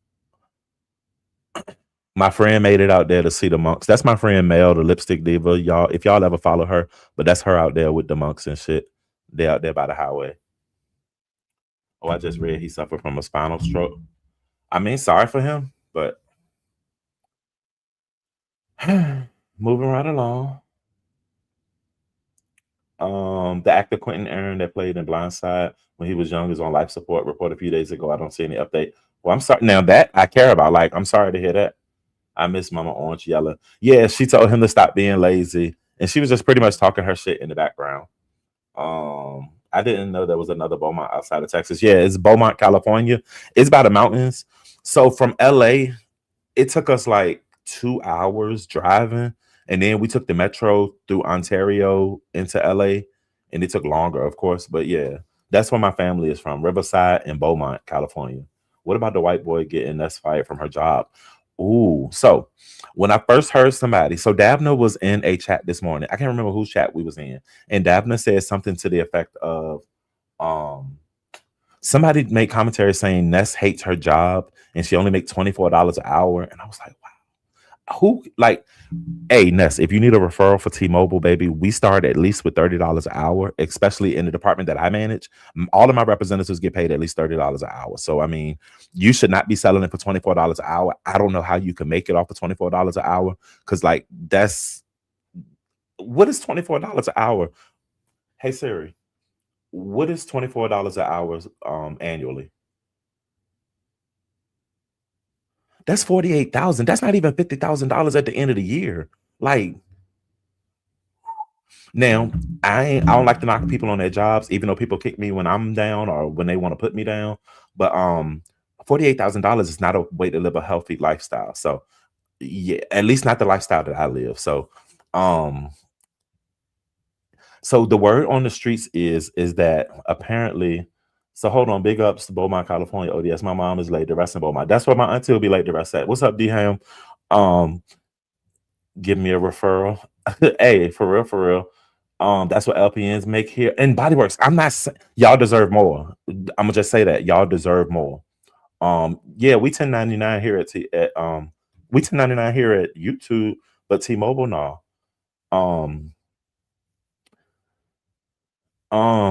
my friend made it out there to see the monks. That's my friend Mel, the lipstick diva. Y'all, if y'all ever follow her, but that's her out there with the monks and shit. They out there by the highway. Oh, I just read he suffered from a spinal stroke. I mean, sorry for him, but moving right along. The actor Quentin Aaron that played in Blindside when he was young is on life support. Report a few days ago. I don't see any update. Well, I'm sorry. Now that I care about, like, I'm sorry to hear that. I miss Mama Orange Yellow. Yeah, she told him to stop being lazy, and she was just pretty much talking her shit in the background. I didn't know there was another Beaumont outside of Texas. Yeah, it's Beaumont, California. It's by the mountains. So from LA, it took us like 2 hours driving, and then we took the metro through Ontario into LA, and it took longer, of course. But yeah, that's where my family is from, Riverside and Beaumont, California. What about the white boy getting us fired from her job? Ooh, so when I first heard somebody, so Davna was in a chat this morning. I can't remember whose chat we was in, and Davna said something to the effect of, Somebody made commentary saying Ness hates her job and she only make $24 an hour. And I was like, wow, who like, hey Ness, if you need a referral for T-Mobile, baby, we start at least with $30 an hour, especially in the department that I manage. All of my representatives get paid at least $30 an hour. So I mean, you should not be selling it for $24 an hour. I don't know how you can make it off of $24 an hour, because like that's what is $24 an hour? Hey Siri, what is $24 an hour annually? That's 48,000. That's not even $50,000 at the end of the year. Like, now I don't like to knock people on their jobs, even though people kick me when I'm down or when they want to put me down. But $48,000 is not a way to live a healthy lifestyle. So yeah, at least not the lifestyle that I live. So so the word on the streets is that apparently. So hold on, big ups to Beaumont, California. O.D.S. My mom is late to rest in Beaumont. That's where my auntie will be late to rest at. What's up, D-Ham? Give me a referral. Hey, for real, for real. That's what LPNs make here. And Bodyworks, I'm not saying y'all deserve more. I'm gonna just say that y'all deserve more. Yeah, we 1099 here we 1099 here at YouTube, but T-Mobile no.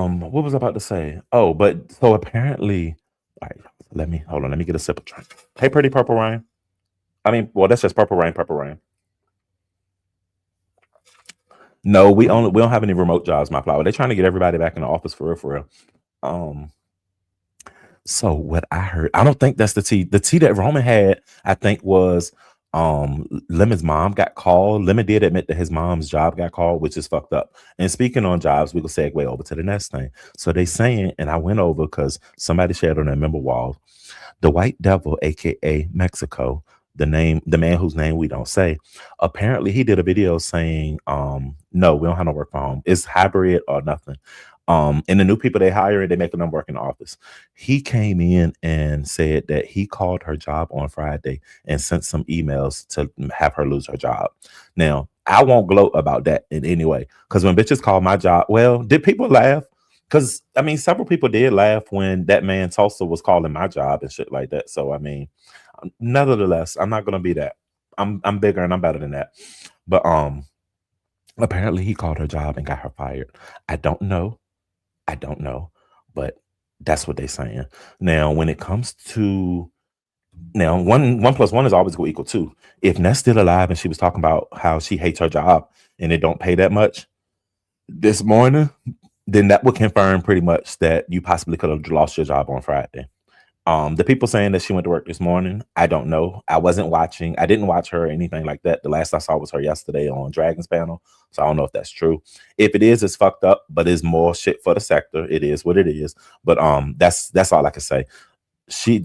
What was I about to say? Oh, but so apparently, all right, let me hold on, let me get a sip of drink. Hey, pretty purple rain. I mean, well, that's just purple rain, purple rain. No, we don't have any remote jobs, my flower. They're trying to get everybody back in the office for real, for real. So what I heard, I don't think that's the tea. The tea that Roman had, I think, was Lemon's mom got called. Lemon did admit that his mom's job got called, which is fucked up. And speaking on jobs, we will segue over to the next thing. So they saying, and I went over because somebody shared on their member wall, the White Devil, aka Mexico, the man whose name we don't say, apparently he did a video saying, no, we don't have no work from home. It's hybrid or nothing. And the new people they hire, they making them work in the office. He came in and said that he called her job on Friday and sent some emails to have her lose her job. Now, I won't gloat about that in any way, because when bitches call my job, well, did people laugh? Because I mean, several people did laugh when that man Tulsa was calling my job and shit like that. So I mean, nevertheless, I'm not gonna be that. I'm bigger and I'm better than that. But apparently he called her job and got her fired. I don't know, but that's what they're saying. Now, when it comes to one plus one is always going to equal two. If Ness still alive and she was talking about how she hates her job and it don't pay that much this morning, then that would confirm pretty much that you possibly could have lost your job on Friday. The people saying that she went to work this morning, I don't know. I wasn't watching. I didn't watch her or anything like that. The last I saw was her yesterday on Dragon's panel. So I don't know if that's true. If it is, it's fucked up, but it's more shit for the sector. It is what it is. But that's all I can say.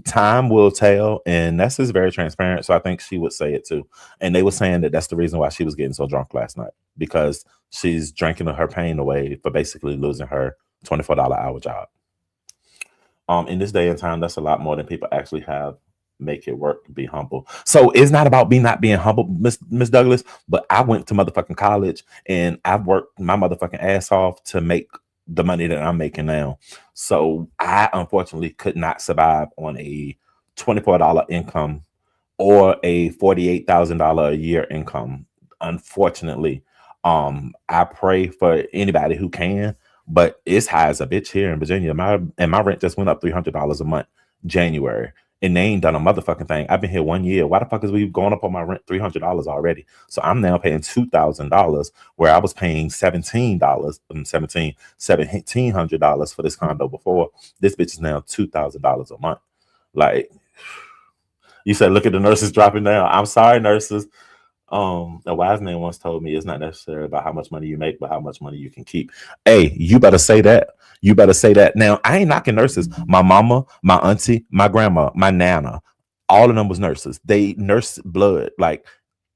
Time will tell, and Ness is very transparent. So I think she would say it too. And they were saying that that's the reason why she was getting so drunk last night, because she's drinking her pain away for basically losing her $24 hour job. In this day and time, that's a lot more than people actually have. Make it work, be humble. So it's not about me not being humble, Miss Douglas, but I went to motherfucking college and I've worked my motherfucking ass off to make the money that I'm making now. So I unfortunately could not survive on a $24 income or a $48,000 a year income. Unfortunately, I pray for anybody who can, but it's high as a bitch here in Virginia. My rent just went up $300 a month January, and they ain't done a motherfucking thing. I've been here 1 year. Why the fuck is we going up on my rent $300 already? So I'm now paying $2,000 where I was paying $1,700 for this condo before. This bitch is now $2,000 a month. Like, you said, look at the nurses dropping down. I'm sorry, nurses. A wise man once told me it's not necessarily about how much money you make, but how much money you can keep. Hey, you better say that. You better say that. Now, I ain't knocking nurses. My mama, my auntie, my grandma, my nana, all of them was nurses. They nursed blood. Like,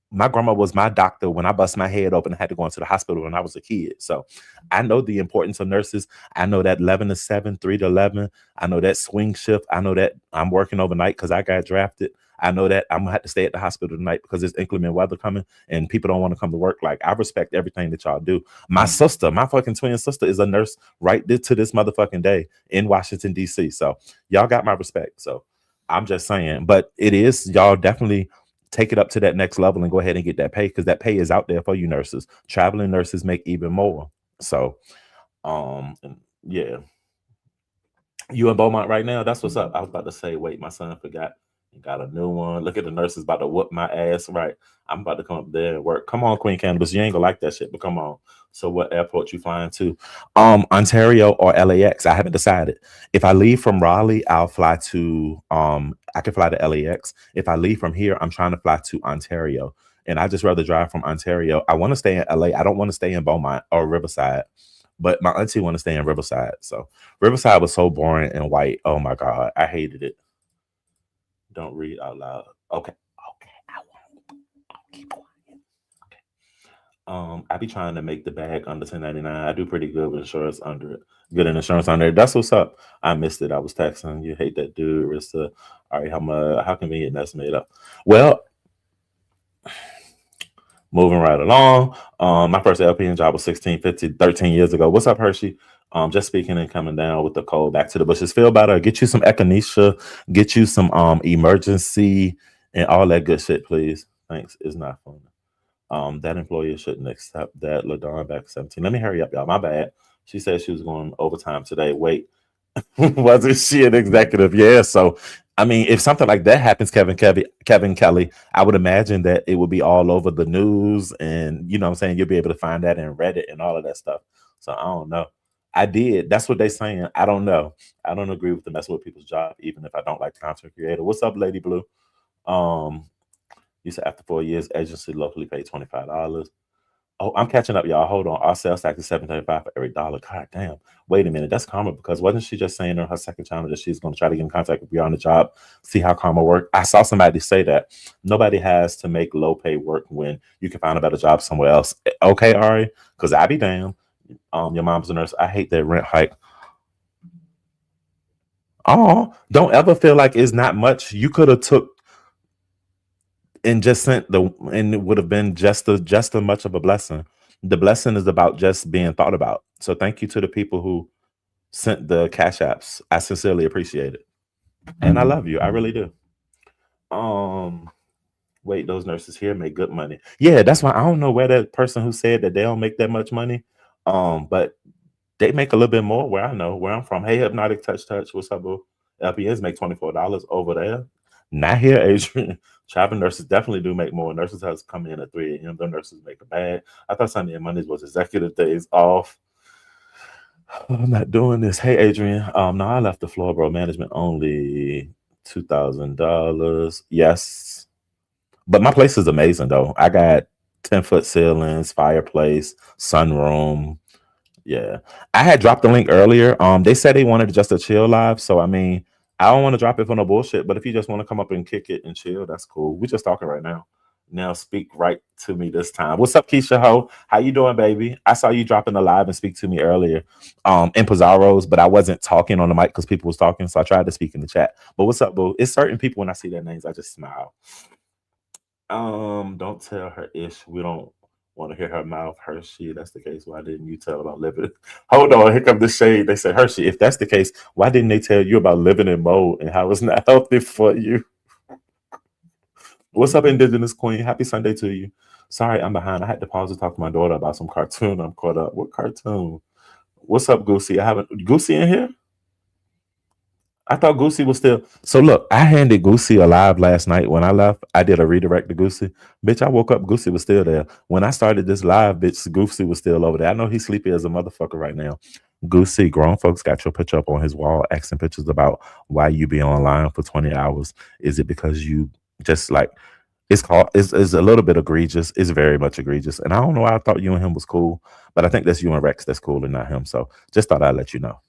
my grandma was my doctor when I bust my head open and had to go into the hospital when I was a kid. So I know the importance of nurses. I know that 11 to 7, 3 to 11. I know that swing shift. I know that I'm working overnight because I got drafted. I know that I'm gonna have to stay at the hospital tonight because there's inclement weather coming and people don't want to come to work. Like, I respect everything that y'all do. My sister, my fucking twin sister, is a nurse right to this motherfucking day in Washington, D.C. So y'all got my respect. So I'm just saying, but it is, y'all definitely take it up to that next level and go ahead and get that pay, because that pay is out there for you nurses. Traveling nurses make even more. So yeah. You in Beaumont right now? That's what's up. I was about to say, wait, my son forgot. He got a new one. Look at the nurses about to whoop my ass. Right. I'm about to come up there and work. Come on, Queen Cannabis. You ain't gonna like that shit, but come on. So what airport you flying to? Ontario or LAX? I haven't decided. If I leave from Raleigh, I'll fly to I can fly to LAX. If I leave from here, I'm trying to fly to Ontario. And I just rather drive from Ontario. I want to stay in LA. I don't want to stay in Beaumont or Riverside. But my auntie want to stay in Riverside. So Riverside was so boring and white. Oh my God. I hated it. Don't read out loud. Okay. Okay. I won't. I'll keep quiet. Okay. I be trying to make the bag under 1099. I do pretty good with insurance under it. Good in insurance under it. That's what's up. I missed it. I was texting. You hate that dude, Rissa. All right, how convenient that's made up. Well, moving right along. My first LPN job was 13 years ago. What's up, Hershey? Just speaking and coming down with the cold. Back to the bushes. Feel better. Get you some echinacea. Get you some emergency and all that good shit, please. Thanks. It's not fun. That employer shouldn't accept that. LaDon back 17. Let me hurry up, y'all. My bad. She said she was going overtime today. Wait, wasn't she an executive? Yeah. So, I mean, if something like that happens, Kevin Kelly, I would imagine that it would be all over the news, and you know what I'm saying, you'll be able to find that in Reddit and all of that stuff. So I don't know. I did. That's what they're saying. I don't know. I don't agree with the messing with people's job, even if I don't like the content creator. What's up, Lady Blue? You said after 4 years, agency locally paid $25. Oh, I'm catching up, y'all. Hold on. Our sales tax is $7.35 for every dollar. God damn. Wait a minute. That's karma, because wasn't she just saying on her second channel that she's going to try to get in contact with you on the job, see how karma works? I saw somebody say that nobody has to make low pay work when you can find a better job somewhere else. Okay, Ari? Because I be damned. Your mom's a nurse. I hate that rent hike. Oh, don't ever feel like it's not much. You could have took and just sent and it would have been just as much of a blessing. The blessing is about just being thought about. So thank you to the people who sent the cash apps. I sincerely appreciate it. And I love you. I really do. Wait, those nurses here make good money. Yeah, that's why I don't know where that person who said that they don't make that much money. But they make a little bit more where I know, where I'm from. Hey, Hypnotic Touch. What's up, boo? LPNs make $24 over there. Not here, Adrian. Traveling nurses definitely do make more. Nurses has come in at 3 a.m. The nurses make a bag. I thought Sunday and Mondays was executive days off. I'm not doing this. Hey, Adrian. No, I left the floor, bro. Management only $2,000. Yes. But my place is amazing, though. I got 10-foot ceilings, fireplace, sunroom. Yeah. I had dropped the link earlier. They said they wanted just a chill live. So, I mean, I don't want to drop it for no bullshit. But if you just want to come up and kick it and chill, that's cool. We're just talking right now. Now speak right to me this time. What's up, Keisha Ho? How you doing, baby? I saw you dropping the live and speak to me earlier in Pizarro's, but I wasn't talking on the mic because people was talking. So I tried to speak in the chat. But what's up, boo? It's certain people when I see their names, I just smile. Don't tell her ish. We don't want to hear her mouth. Hershey, that's the case. Why didn't you tell about living? Hold on, here come the shade. They said, Hershey, if that's the case, why didn't they tell you about living in mold and how it's not healthy for you? What's up, Indigenous Queen? Happy Sunday to you. Sorry, I'm behind. I had to pause to talk to my daughter about some cartoon. I'm caught up. What cartoon? What's up, Goosey? I haven't Goosey in here? I thought Goosey was still. So look, I handed Goosey a live last night. When I left, I did a redirect to Goosey. Bitch, I woke up, Goosey was still there. When I started this live, bitch, Goosey was still over there. I know he's sleepy as a motherfucker right now. Goosey, grown folks got your picture up on his wall, asking pictures about why you be online for 20 hours. Is it because you just like it's a little bit egregious. It's very much egregious. And I don't know why I thought you and him was cool, but I think that's you and Rex that's cool and not him. So just thought I'd let you know.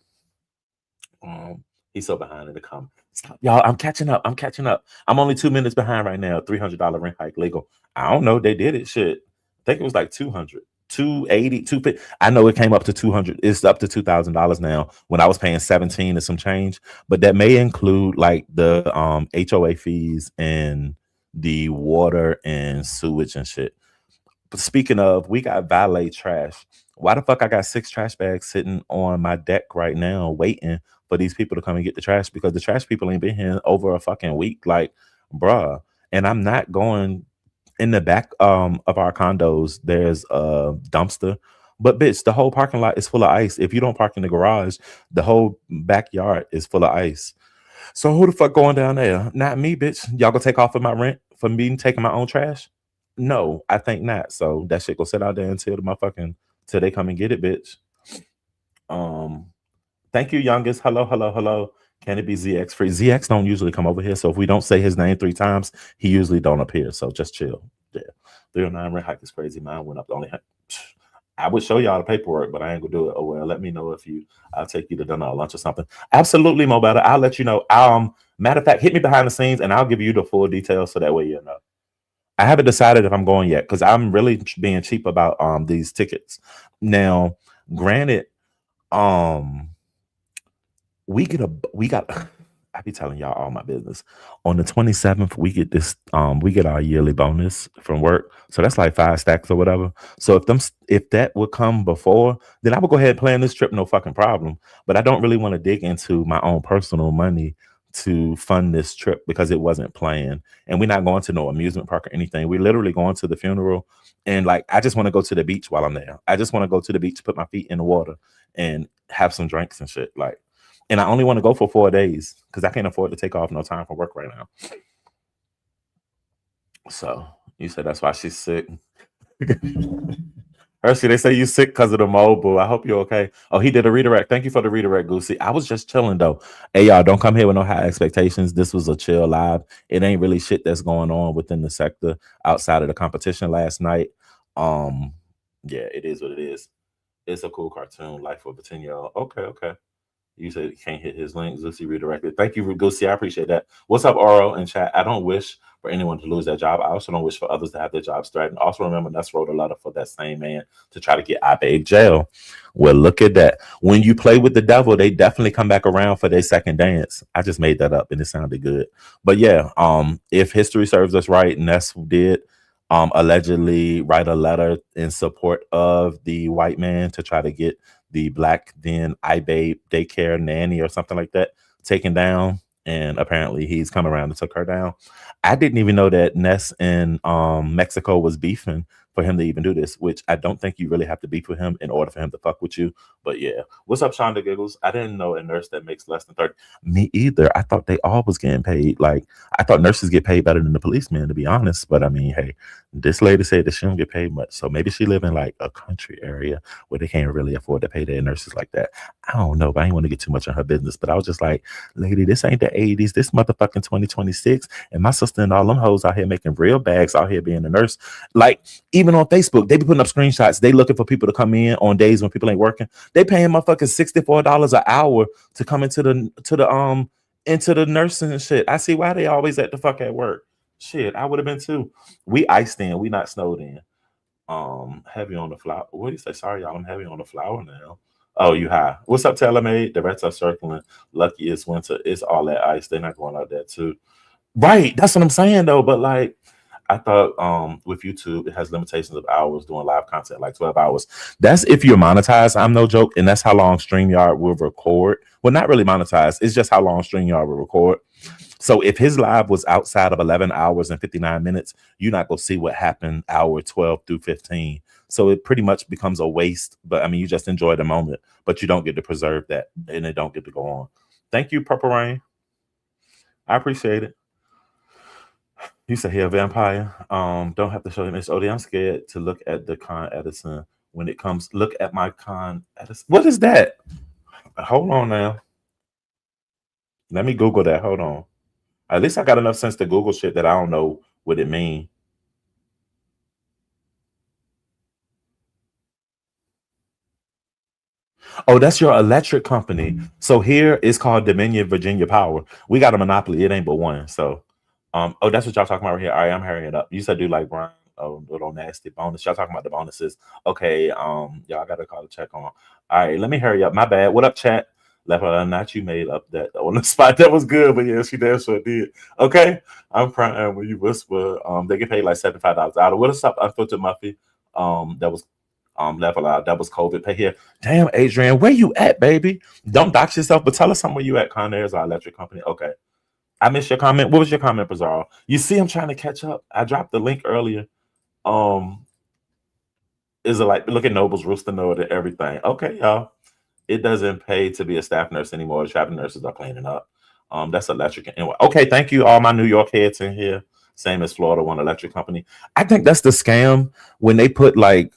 He's so behind in the comments. Stop, y'all. I'm catching up. I'm only 2 minutes behind right now. $300 rent hike legal. I don't know. They did it. Shit. I think it was like 200. 280, 250. I know it came up to 200. It's up to $2,000 now. When I was paying 17 and some change, but that may include like the HOA fees and the water and sewage and shit. But speaking of, we got valet trash. Why the fuck I got 6 trash bags sitting on my deck right now, waiting for these people to come and get the trash because the trash people ain't been here over a fucking week. Like, bruh. And I'm not going in the back of our condos. There's a dumpster, but bitch, the whole parking lot is full of ice. If you don't park in the garage, the whole backyard is full of ice. So who the fuck going down there? Not me, bitch. Y'all gonna take off of my rent for me taking my own trash? No, I think not. So that shit go sit out there until the motherfucking till they come and get it, bitch. Um, Thank you, youngest. Hello, hello, hello. Can it be ZX free? ZX don't usually come over here, so if we don't say his name 3 times, he usually don't appear. So just chill. Yeah, 309 rent hike is crazy. Mine went up. The only I would show y'all the paperwork, but I ain't gonna do it. Oh well, let me know if you. I'll take you to dinner or lunch or something. Absolutely, Mo Better. I'll let you know. Matter of fact, hit me behind the scenes, and I'll give you the full details so that way you know. I haven't decided if I'm going yet because I'm really being cheap about these tickets. Now, granted, um we got I be telling y'all all my business. On the 27th, we get our yearly bonus from work. So that's like 5 stacks or whatever. So if that would come before, then I would go ahead and plan this trip, no fucking problem. But I don't really want to dig into my own personal money to fund this trip because it wasn't planned. And we're not going to no amusement park or anything. We're literally going to the funeral. And like I just want to go to the beach while I'm there. I just want to go to the beach, put my feet in the water and have some drinks and shit. Like, and I only want to go for 4 days because I can't afford to take off no time from work right now. So you said that's why she's sick. Hershey, they say you sick because of the mobile. I hope you're okay. Oh, he did a redirect. Thank you for the redirect, Goosey. I was just chilling though. Hey, y'all, don't come here with no high expectations. This was a chill live. It ain't really shit that's going on within the sector outside of the competition last night. Um, yeah, it is what it is. It's a cool cartoon, Life of a 10-year-old. Okay, okay. You said you can't hit his link. Zusi redirected. Thank you, Gusi. I appreciate that. What's up, Oro in chat? I don't wish for anyone to lose their job. I also don't wish for others to have their jobs threatened. Also, remember, Ness wrote a letter for that same man to try to get Abe jail. Well, look at that. When you play with the devil, they definitely come back around for their second dance. I just made that up and it sounded good. But yeah, if history serves us right, Ness did allegedly write a letter in support of the white man to try to get the black then iBabe daycare nanny or something like that taken down. And apparently he's come around and took her down. I didn't even know that Ness in Mexico was beefing for him to even do this, which I don't think you really have to beef with him in order for him to fuck with you. But yeah. What's up, Shonda Giggles? I didn't know a nurse that makes less than 30. Me either. I thought they all was getting paid. Like, I thought nurses get paid better than the policemen, to be honest. But I mean, hey, this lady said that she don't get paid much. So maybe she live in like a country area where they can't really afford to pay their nurses like that. I don't know, but I ain't want to get too much on her business. But I was just like, lady, this ain't the 80s. This motherfucking 2026. And my sister and all them hoes out here making real bags out here being a nurse. Like, even on Facebook, they be putting up screenshots. They looking for people to come in on days when people ain't working. They paying motherfuckers $64 an hour to come into the nursing and shit. I see why they always at the fuck at work. Shit, I would have been too. We iced in, we not snowed in. Heavy on the flower. What do you say? Sorry, y'all, I'm heavy on the flower now. Oh, you high. What's up, Tailor-Made? The rats are circling. Lucky it's winter. It's all that ice. They're not going out there too. Right. That's what I'm saying though. But like, I thought with YouTube, it has limitations of hours doing live content, like 12 hours. That's if you're monetized. I'm no joke. And that's how long StreamYard will record. Well, not really monetized. It's just how long StreamYard will record. So if his live was outside of 11 hours and 59 minutes, you're not going to see what happened hour 12 through 15. So it pretty much becomes a waste. But I mean, you just enjoy the moment, but you don't get to preserve that and it don't get to go on. Thank you, Purple Rain. I appreciate it. You say he a vampire. Don't have to show him this. O.D. I'm scared to look at the Con Edison when it comes. Look at my Con Edison. What is that? Hold on now. Let me Google that. Hold on. At least I got enough sense to Google shit that I don't know what it mean. Oh, that's your electric company. So here it's called Dominion Virginia Power. We got a monopoly. It ain't but one. So, oh, that's what y'all talking about right here. All right, I'm hurrying up. You said do like Brian. little nasty bonus. Y'all talking about the bonuses? Okay, y'all got to call to check on. All right, let me hurry up. My bad. What up, chat? Not you made up that on the spot. That was good, but yeah, she damn sure did. Okay, I'm crying when you whisper. They get paid like $75 out of what is up? I thought to Muffy. That was level out. That was COVID pay here. Damn, Adrian, where you at, baby? Don't dox yourself, but tell us somewhere you at. Con Air's our electric company. Okay. I missed your comment. What was your comment, Bizarro? You see, I'm trying to catch up. I dropped the link earlier. Um, is it like look at Noble's Rooster Note and everything? Okay, y'all. It doesn't pay to be a staff nurse anymore. The traveling nurses are cleaning up. That's electric. Anyway, okay, thank you, all my New York heads in here. Same as Florida One Electric Company. I think that's the scam when they put like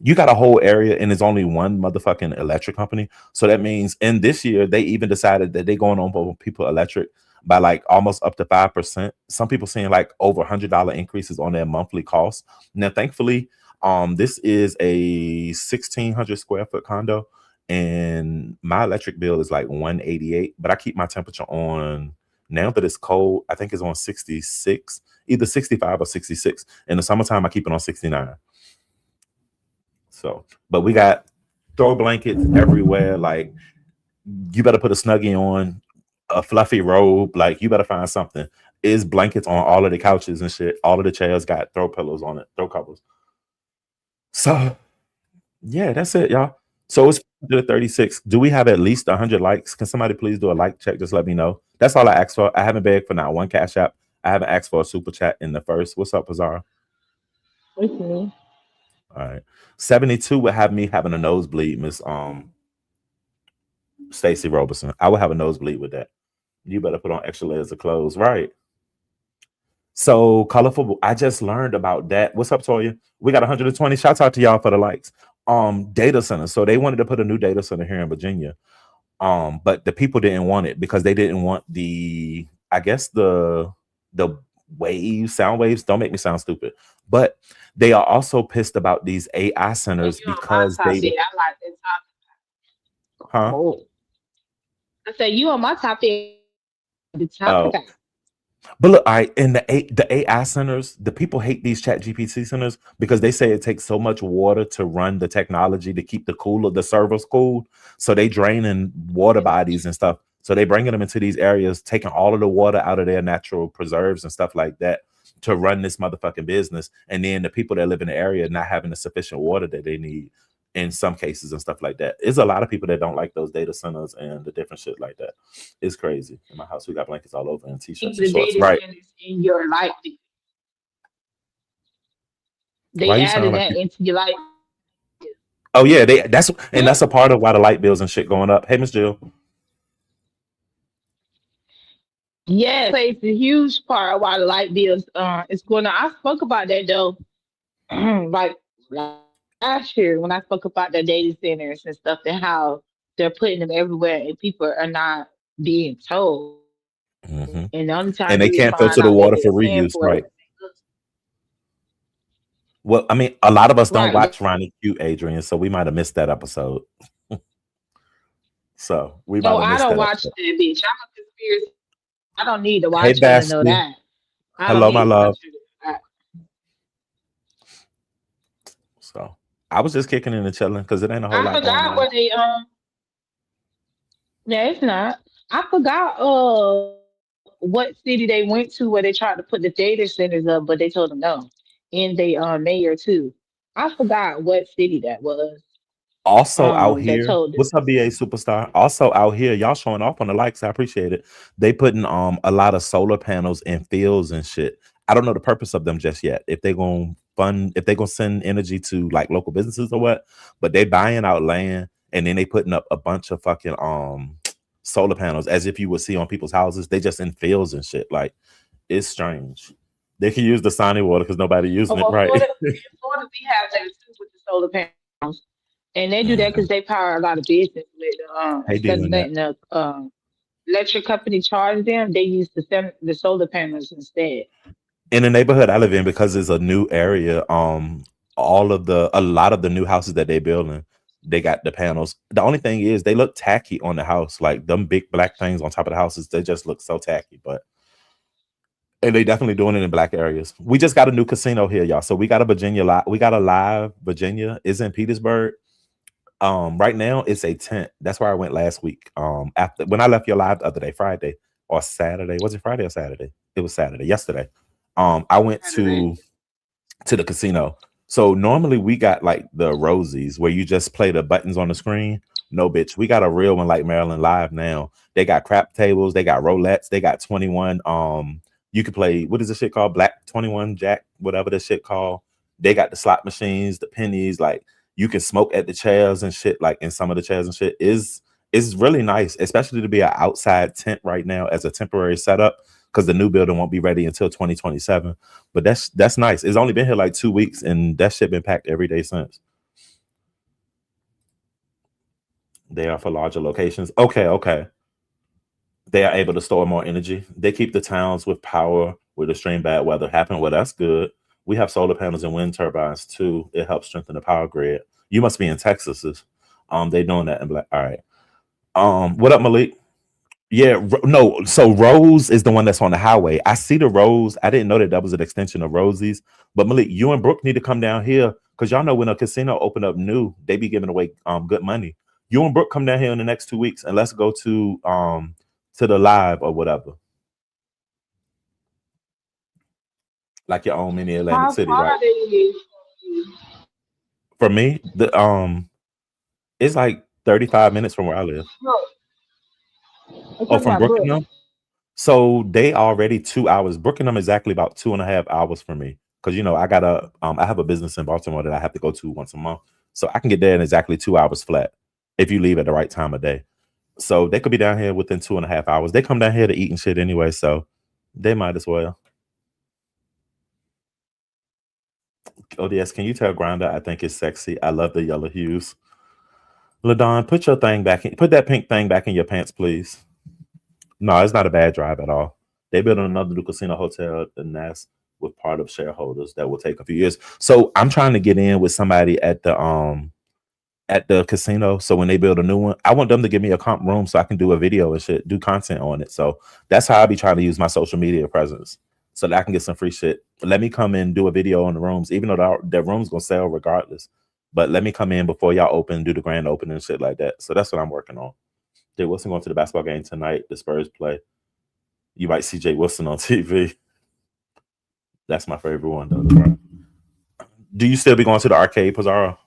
you got a whole area and there's only one motherfucking electric company. So that means in this year they even decided that they're going on for people electric by like almost up to 5%. Some people seeing like over $100 increases on their monthly cost. Now, thankfully, this is a 1,600 square foot condo, and my electric bill is like 188. But I keep my temperature on now that it's cold. I think it's on 66, either 65 or 66. In the summertime, I keep it on 69. So, but we got throw blankets everywhere. Like, you better put a snuggie on, a fluffy robe. Like, you better find something. Is blankets on all of the couches and shit. All of the chairs got throw pillows on it, throw covers. So, yeah, that's it, y'all. So it's 36. Do we have at least 100 likes? Can somebody please do a like check? Just let me know. That's all I asked for. I haven't begged for not one cash app. I haven't asked for a super chat in the first. What's up, Pizarro? Okay. All right. 72 would have me having a nosebleed, Miss Stacy Roberson. I would have a nosebleed with that. You better put on extra layers of clothes, right? So colorful. I just learned about that. What's up, Toya? We got 120. Shouts out to y'all for the likes. Data center. So they wanted to put a new data center here in Virginia. But the people didn't want it because they didn't want the, I guess the sound waves. Don't make me sound stupid. But they are also pissed about these AI centers You on my because topic. they, I like that topic. huh? Oh. I said you on my topic. The Oh, topic. but look, I in the AI centers, the people hate these Chat GPT centers because they say it takes so much water to run the technology to keep the servers cool. So they draining water bodies and stuff. So they bringing them into these areas, taking all of the water out of their natural preserves and stuff like that to run this motherfucking business. And then the people that live in the area not having the sufficient water that they need in some cases and stuff like that. There's a lot of people that don't like those data centers and the different shit like that. It's crazy. In my house, we got blankets all over and t-shirts and The shorts. data Right. centers in your life. Why They you sound added like that you? into your life. Oh yeah, that's and Hmm? that's a part of why the light bills and shit going up. Hey, Miss Jill. Yes, plays a huge part of why the light bills is going on. I spoke about that though, like last year when I spoke about the data centers and stuff and how they're putting them everywhere and people are not being told. And the only time you really And they find can't out that filter the they're water for paying for it. reuse, right? Well, I mean, a lot of us don't Right. watch Ronnie Q, Adrian, so we might have missed that episode. So we No, might have I missed don't that watch episode. that bitch. I'm a conspiracy. I don't need to Hey, watch her to know Vashti. that. I don't Hello, need my to watch love. her to know that. So I was just kicking in and chilling because it ain't a whole I lot going forgot on. what they yeah, it's not. I forgot what city they went to where they tried to put the data centers up, but they told them no. And they mayor too. I forgot what city that was. Also out That here, told them. what's up, BA Superstar? Also out here, y'all showing off on the likes. I appreciate it. They putting a lot of solar panels in fields and shit. I don't know the purpose of them just yet. If they're gonna fund, if they're gonna send energy to like local businesses or what, but they buying out land and then they putting up a bunch of fucking solar panels as if you would see on people's houses. They just in fields and shit. Like, it's strange. They can use the Sony water because nobody Oh, using it, well, right? Florida, we have that too with the solar panels, and they do that Mhm. because they power a lot of business with Hey, instead of doing that. letting the electric company charge them, they use the solar panels instead. In the neighborhood I live in, because it's a new area, a lot of the new houses that they building, they got the panels. The only thing is they look tacky on the house, like them big black things on top of the houses. They just look so tacky. But And they definitely doing it in black areas. We just got a new casino here, y'all. So we got a Virginia live. We got a live Virginia. Is in Petersburg. Right now it's a tent. That's where I went last week. After when I left your live the other day, Friday or Saturday. Was it Friday or Saturday? It was Saturday. Yesterday. I went to the casino. So normally we got like the Rosies where you just play the buttons on the screen. No, bitch. We got a real one like Maryland Live now. They got crap tables, they got roulettes, they got 21. You can play what is this shit called? Black 21 Jack, whatever this shit called. They got the slot machines, the pennies, like you can smoke at the chairs and shit, like in some of the chairs and shit. Is really nice, especially to be an outside tent right now as a temporary setup because the new building won't be ready until 2027. But that's nice. It's only been here like 2 weeks, and that shit been packed every day since. They are for larger locations. Okay, okay. They are able to store more energy. They keep the towns with power with extreme bad weather happen. Well, that's good. We have solar panels and wind turbines too. It helps strengthen the power grid. You must be in Texas. They doing that in black. All right. What up, Malik? Yeah, no. So Rose is the one that's on the highway. I see the Rose. I didn't know that that was an extension of Rosie's. But Malik, you and Brooke need to come down here because y'all know when a casino open up new, they be giving away good money. You and Brooke come down here in the next 2 weeks and let's go to the live or whatever, like your own mini Atlantic How City, far right? are they? For me, the it's like 35 minutes from where I live. Brooke. I'm Oh, talking from about Brooke. Brooklyn. So they already 2 hours. Brooklyn exactly about 2.5 hours for me. Because I have a business in Baltimore that I have to go to once a month. So I can get there in exactly 2 hours flat if you leave at the right time of day. So they could be down here within 2.5 hours. They come down here to eat and shit anyway, so they might as well. O.D.S, can you tell Grinder I think it's sexy? I love the yellow hues. LaDon, put that pink thing back in your pants, please. No, it's not a bad drive at all. They built another new casino hotel, and that's with part of shareholders that will take a few years. So I'm trying to get in with somebody at the casino. So when they build a new one, I want them to give me a comp room so I can do a video and shit, do content on it. So that's how I'll be trying to use my social media presence so that I can get some free shit. Let me come in, do a video on the rooms, even though the room's gonna sell regardless. But let me come in before y'all open, do the grand opening and shit like that. So that's what I'm working on. Jay Wilson going to the basketball game tonight. The Spurs play. You might see Jay Wilson on TV. That's my favorite one, though. Do you still be going to the arcade, Pizarro?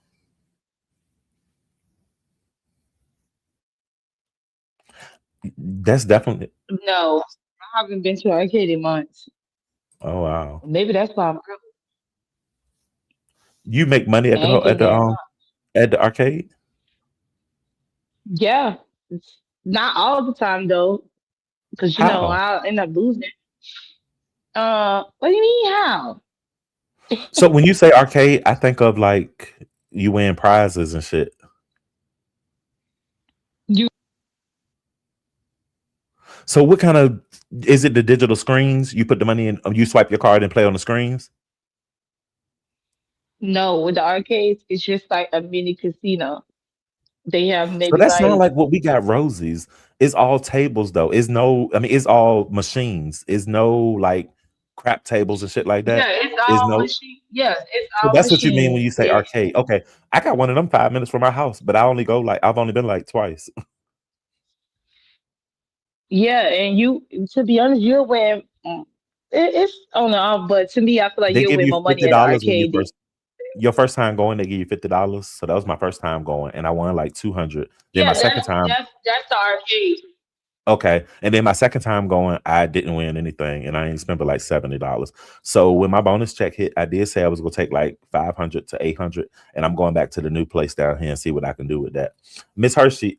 That's definitely. No, I haven't been to an arcade in months. Oh wow. Maybe that's why I'm broke. You make money I ain't been there. at the arcade? Yeah, it's not all the time though, because How? I'll end up losing. What do you mean how? So when you say arcade, I think of like you win prizes and shit. You So what kind of is it? The digital screens? You put the money in, you swipe your card and play on the screens. know with the arcades, it's just like a mini casino. They have So maybe that's not like like what we got Rosie's. It's all tables though. It's no, I mean, it's all machines. It's no like crap tables and shit like yeah, that. it's Is all no. machine. Yeah, it's So all that's what you mean when machines. you say Yeah, arcade. Okay, I got one of them 5 minutes from my house, but I've only been like twice. yeah, and to be honest, you'll win. It's on and off, but to me, I feel like They you'll give win you more money fifty at the dollars when you arcade. first your first time going. They give you $50. So that was my first time going, and I won like 200. Then my Yeah, second time. that's the arcade. Okay. And then my second time going, I didn't win anything and I ain't spent but like $70. So when my bonus check hit, I did say I was gonna take like 500 to 800, and I'm going back to the new place down here and see what I can do with that. Miss Hershey,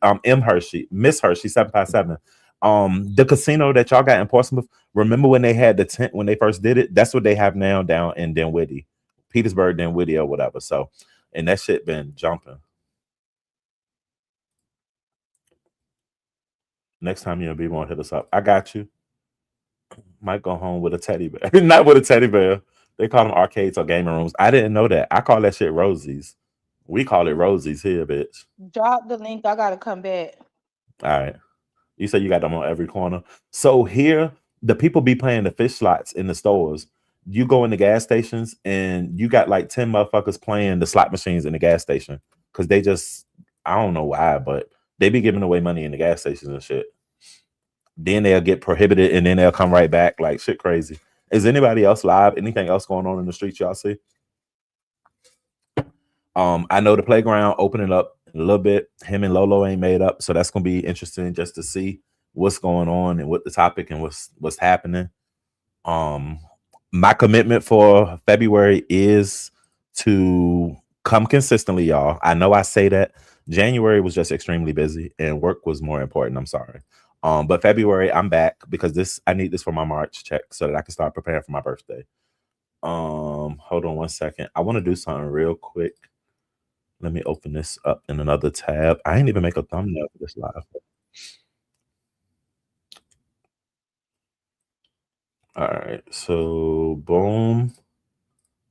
Miss Hershey 757. The casino that y'all got in Portsmouth, remember when they had the tent when they first did it? That's what they have now down in Dinwiddie, Petersburg, Dinwiddie, or whatever. So, and that shit been jumping. Next time you'll be won't hit us up. I got you. Might go home with a teddy bear. Not with a teddy bear. They call them arcades or gaming rooms. I didn't know that. I call that shit Rosie's. We call it Rosie's here, bitch. Drop the link. I gotta come back. All right. You say you got them on every corner. So here, the people be playing the fish slots in the stores. You go in the gas stations and you got like 10 motherfuckers playing the slot machines in the gas station because they just, I don't know why, but they be giving away money in the gas stations and shit. Then they'll get prohibited and then they'll come right back like shit crazy. Is anybody else live? Anything else going on in the streets y'all see? I know the playground opening up in a little bit. Him and Lolo ain't made up, so that's gonna be interesting just to see what's going on and what the topic and what's happening. My commitment for February is to come consistently, y'all. I know I say that. January was just extremely busy and work was more important. I'm sorry. But February, I'm back because I need this for my March check so that I can start preparing for my birthday. Hold on one second. I want to do something real quick. Let me open this up in another tab. I ain't even make a thumbnail for this live. All right, so boom,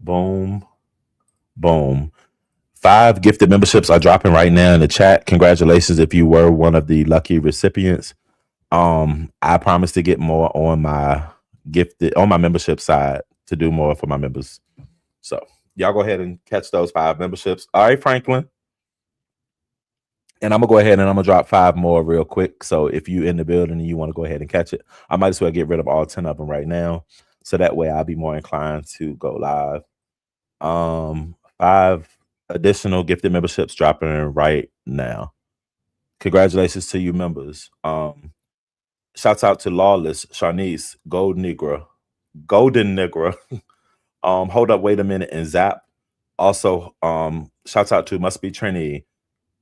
boom, boom. 5 gifted memberships are dropping right now in the chat. Congratulations if you were one of the lucky recipients. I promise to get more on my membership side to do more for my members. So y'all go ahead and catch those 5 memberships. All right, Franklin. And I'm gonna go ahead and I'm gonna drop 5 more real quick. So if you in the building and you want to go ahead and catch it, I might as well get rid of all 10 of them right now. So that way I'll be more inclined to go live. 5 additional gifted memberships dropping right now. Congratulations to you members. Shouts out to Lawless, Sharnice, Golden Negra. Hold up, wait a minute, and Zap. Also, shouts out to Must Be Trini,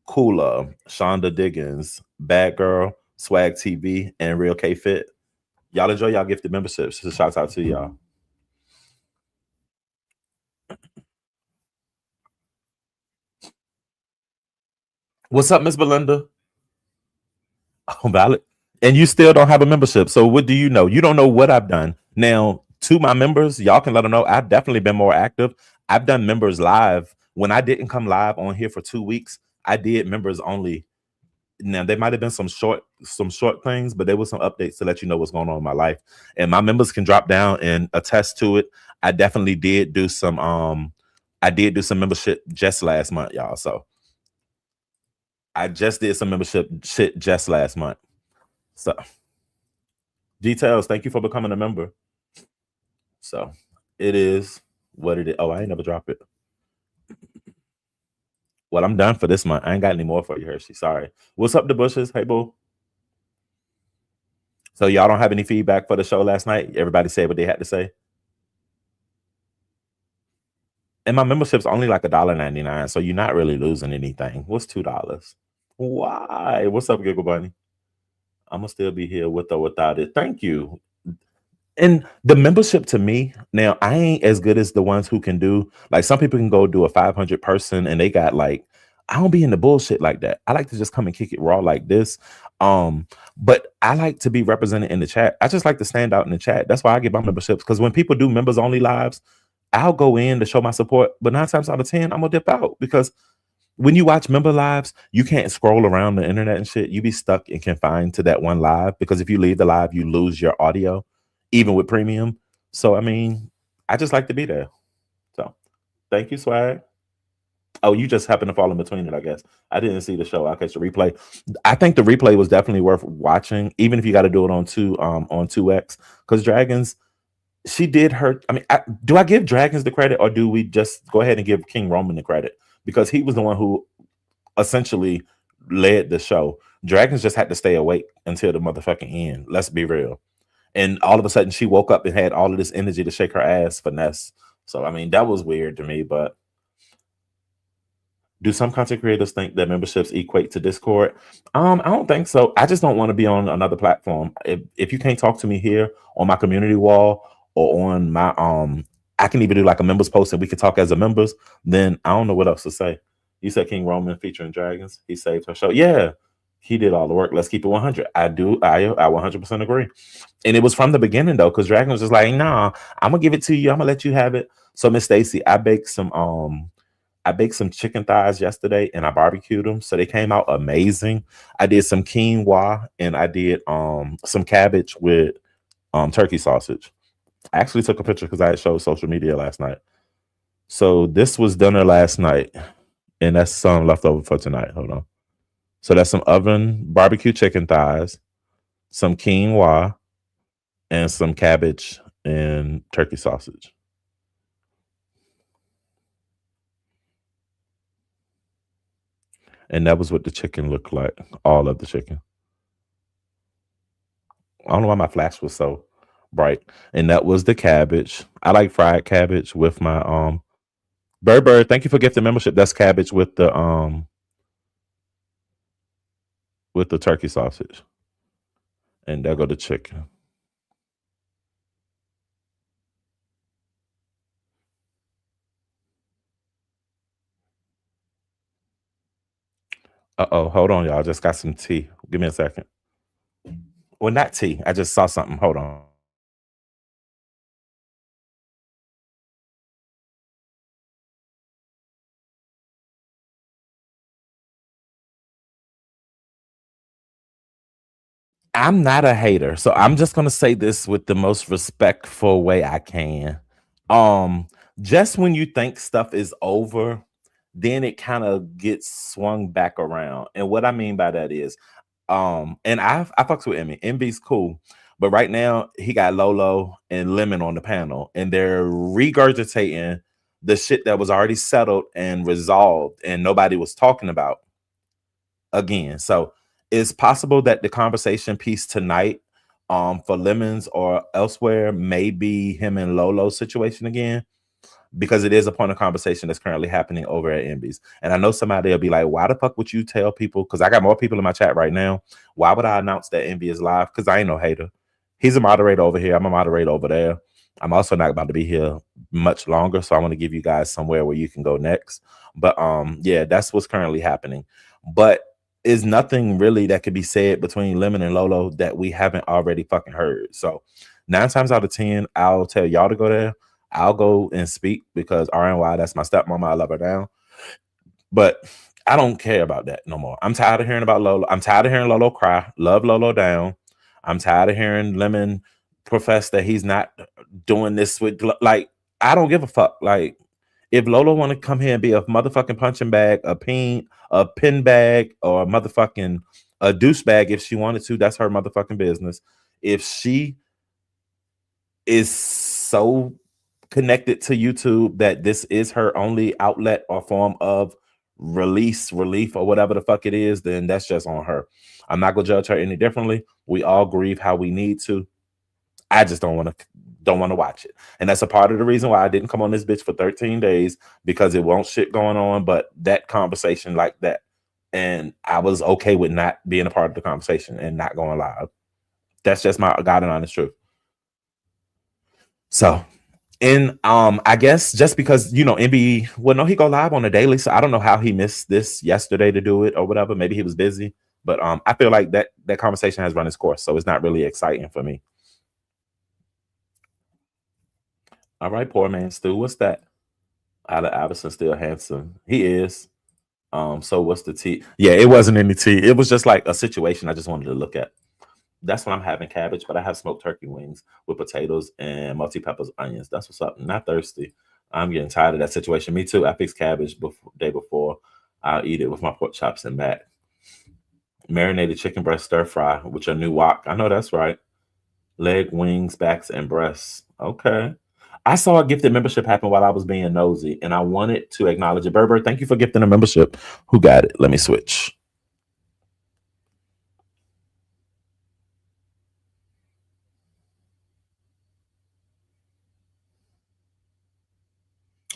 Kula, Shonda Diggins, Bad Girl, Swag TV, and Real K Fit. Y'all enjoy y'all gifted memberships. So shouts out to y'all. What's up, Miss Belinda? Oh, valid. And you still don't have a membership. So what do you know? You don't know what I've done. Now, to my members, y'all can let them know I've definitely been more active. I've done members live. When I didn't come live on here for 2 weeks, I did members only. Now there might have been some short things, but there was some updates to let you know what's going on in my life. And my members can drop down and attest to it. I definitely did do some membership just last month, y'all. So I just did some membership shit just last month. So details, thank you for becoming a member. So it is what it is. Oh, I ain't never drop it. Well, I'm done for this month. I ain't got any more for you, Hershey. Sorry. What's up, the Bushes? Hey, boo. So y'all don't have any feedback for the show last night? Everybody said what they had to say? And my membership's only like $1.99, so you're not really losing anything. What's $2? Why? What's up, Giggle Bunny? I'm gonna still be here with or without it. Thank you. And the membership to me, now I ain't as good as the ones who can do, like some people can go do a 500 person and they got like, I don't be in the bullshit like that. I like to just come and kick it raw like this. But I like to be represented in the chat. I just like to stand out in the chat. That's why I get my memberships. Because when people do members only lives, I'll go in to show my support. But 9 times out of 10, I'm gonna dip out because when you watch member lives, you can't scroll around the internet and shit. You be stuck and confined to that one live because if you leave the live, you lose your audio, even with premium. So I mean, I just like to be there. So thank you, Swag. Oh, you just happened to fall in between it, I guess. I didn't see the show. I'll catch the replay. I think the replay was definitely worth watching, even if you got to do it on 2x. Because Dragons, she did her. I mean, do I give Dragons the credit or do we just go ahead and give King Roman the credit? Because he was the one who essentially led the show. Dragons just had to stay awake until the motherfucking end. Let's be real. And all of a sudden, she woke up and had all of this energy to shake her ass finesse. So, I mean, that was weird to me, but do some content creators think that memberships equate to Discord? I don't think so. I just don't want to be on another platform. If you can't talk to me here on my community wall or on my I can even do like a members post and we can talk as a members, then I don't know what else to say. You said King Roman featuring Dragons. He saved her show. Yeah, he did all the work. Let's keep it 100. I 100% agree. And it was from the beginning though, because Dragon was just like, nah, I'm gonna give it to you. I'm gonna let you have it. So Miss Stacy, I baked some chicken thighs yesterday and I barbecued them. So they came out amazing. I did some quinoa and I did some cabbage with turkey sausage. I actually took a picture because I had showed social media last night. So this was dinner last night, and that's some left over for tonight. Hold on. So that's some oven barbecue chicken thighs, some quinoa, and some cabbage and turkey sausage. And that was what the chicken looked like. All of the chicken. I don't know why my flash was so bright. And that was the cabbage. I like fried cabbage with my Bird. Thank you for gifting membership. That's cabbage with the turkey sausage. And there go the chicken. Uh-oh, hold on, y'all. I just got some tea. Give me a second. Well, not tea. I just saw something. Hold on. I'm not a hater, so I'm just gonna say this with the most respectful way I can. Um, just when you think stuff is over, then it kind of gets swung back around. And what I mean by that is, and I fucks with Emmy. Envy's cool, but right now he got Lolo and Lemon on the panel, and they're regurgitating the shit that was already settled and resolved, and nobody was talking about again. So it's possible that the conversation piece tonight, for Lemons or elsewhere, may be him and Lolo's situation again, because it is a point of conversation that's currently happening over at Envy's. And I know somebody will be like, why the fuck would you tell people? Because I got more people in my chat right now. Why would I announce that Envy is live? Because I ain't no hater. He's a moderator over here. I'm a moderator over there. I'm also not about to be here much longer, so I want to give you guys somewhere where you can go next. But yeah, that's what's currently happening. But is nothing really that could be said between Lemon and Lolo that we haven't already fucking heard. So 9 times out of 10, I'll tell y'all to go there. I'll go and speak because RNY, that's my stepmama. I love her down. But I don't care about that no more. I'm tired of hearing about Lolo. I'm tired of hearing Lolo cry. Love Lolo down. I'm tired of hearing Lemon profess that he's not doing this with, like, I don't give a fuck. Like, if Lolo want to come here and be a motherfucking punching bag, a pin bag, or a motherfucking a douche bag, if she wanted to, that's her motherfucking business. If she is so connected to YouTube that this is her only outlet or form of relief, or whatever the fuck it is, then that's just on her. I'm not gonna judge her any differently. We all grieve how we need to. I just don't want to watch it. And that's a part of the reason why I didn't come on this bitch for 13 days, because it won't shit going on, but that conversation like that. And I was okay with not being a part of the conversation and not going live. That's just my God and honest truth. So, and I guess just because, you know, MB, well, no, he go live on a daily, so I don't know how he missed this yesterday to do it or whatever. Maybe he was busy, but I feel like that conversation has run its course, so it's not really exciting for me. All right, poor man Stu, what's that? Allen Iverson still handsome. He is. So what's the tea? Yeah, it wasn't any tea. It was just like a situation I just wanted to look at. That's when I'm having cabbage, but I have smoked turkey wings with potatoes and multi-peppers, onions. That's what's up. Not thirsty. I'm getting tired of that situation. Me too. I fixed cabbage day before. I'll eat it with my pork chops and mac. Marinated chicken breast stir fry with your new wok. I know that's right. Leg, wings, backs, and breasts. Okay. I saw a gifted membership happen while I was being nosy, and I wanted to acknowledge it. Berber, thank you for gifting a membership. Who got it? Let me switch.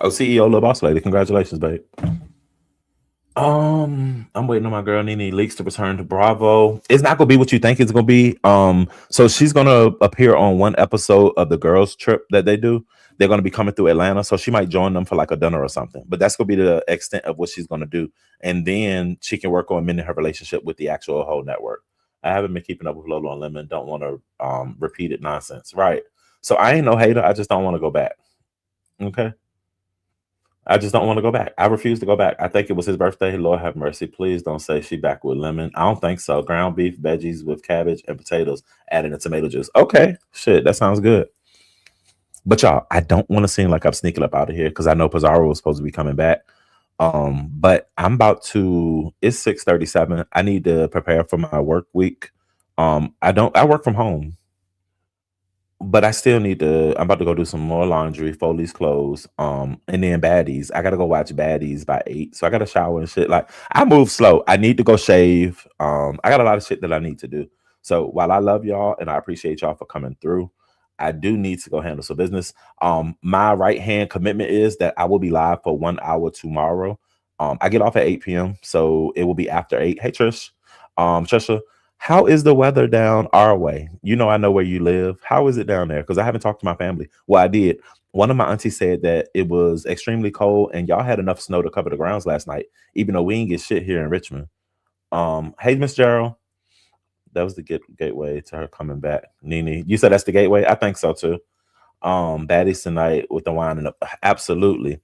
Oh, CEO Lil Boss Lady. Congratulations, babe. I'm waiting on my girl Nene Leaks to return to Bravo. It's not gonna be what you think it's gonna be. So she's gonna appear on one episode of the girls' trip that they do. They're gonna be coming through Atlanta, so she might join them for like a dinner or something. But that's gonna be the extent of what she's gonna do, and then she can work on mending her relationship with the actual whole network. I haven't been keeping up with Lolo and Lemon. Don't want to repeat it nonsense, right? So I ain't no hater. I just don't want to go back. Okay. I just don't want to go back. I refuse to go back. I think it was his birthday. Lord have mercy. Please don't say she back with lemon. I don't think so. Ground beef, veggies with cabbage and potatoes, adding a tomato juice. Okay, shit, that sounds good. But y'all, I don't want to seem like I'm sneaking up out of here because I know Pizarro was supposed to be coming back. But I'm about to. It's 6:37. I need to prepare for my work week. I don't. I work from home, but I still need to. I'm about to go do some more laundry, fold these clothes, and then baddies. I gotta go watch baddies by 8, so I gotta shower and shit. Like I move slow. I need to go shave. I got a lot of shit that I need to do. So while I love y'all and I appreciate y'all for coming through, I do need to go handle some business. My right hand commitment is that I will be live for 1 hour tomorrow. I get off at 8 p.m., so it will be after 8. Hey Trish, Trisha, how is the weather down our way? You know, I know where you live. How is it down there? Because I haven't talked to my family. Well, I did. One of my aunties said that it was extremely cold and y'all had enough snow to cover the grounds last night, even though we didn't get shit here in Richmond. Hey, Miss Gerald. That was the gateway to her coming back. Nene, you said that's the gateway? I think so too. Baddies tonight with the wine and up. Absolutely.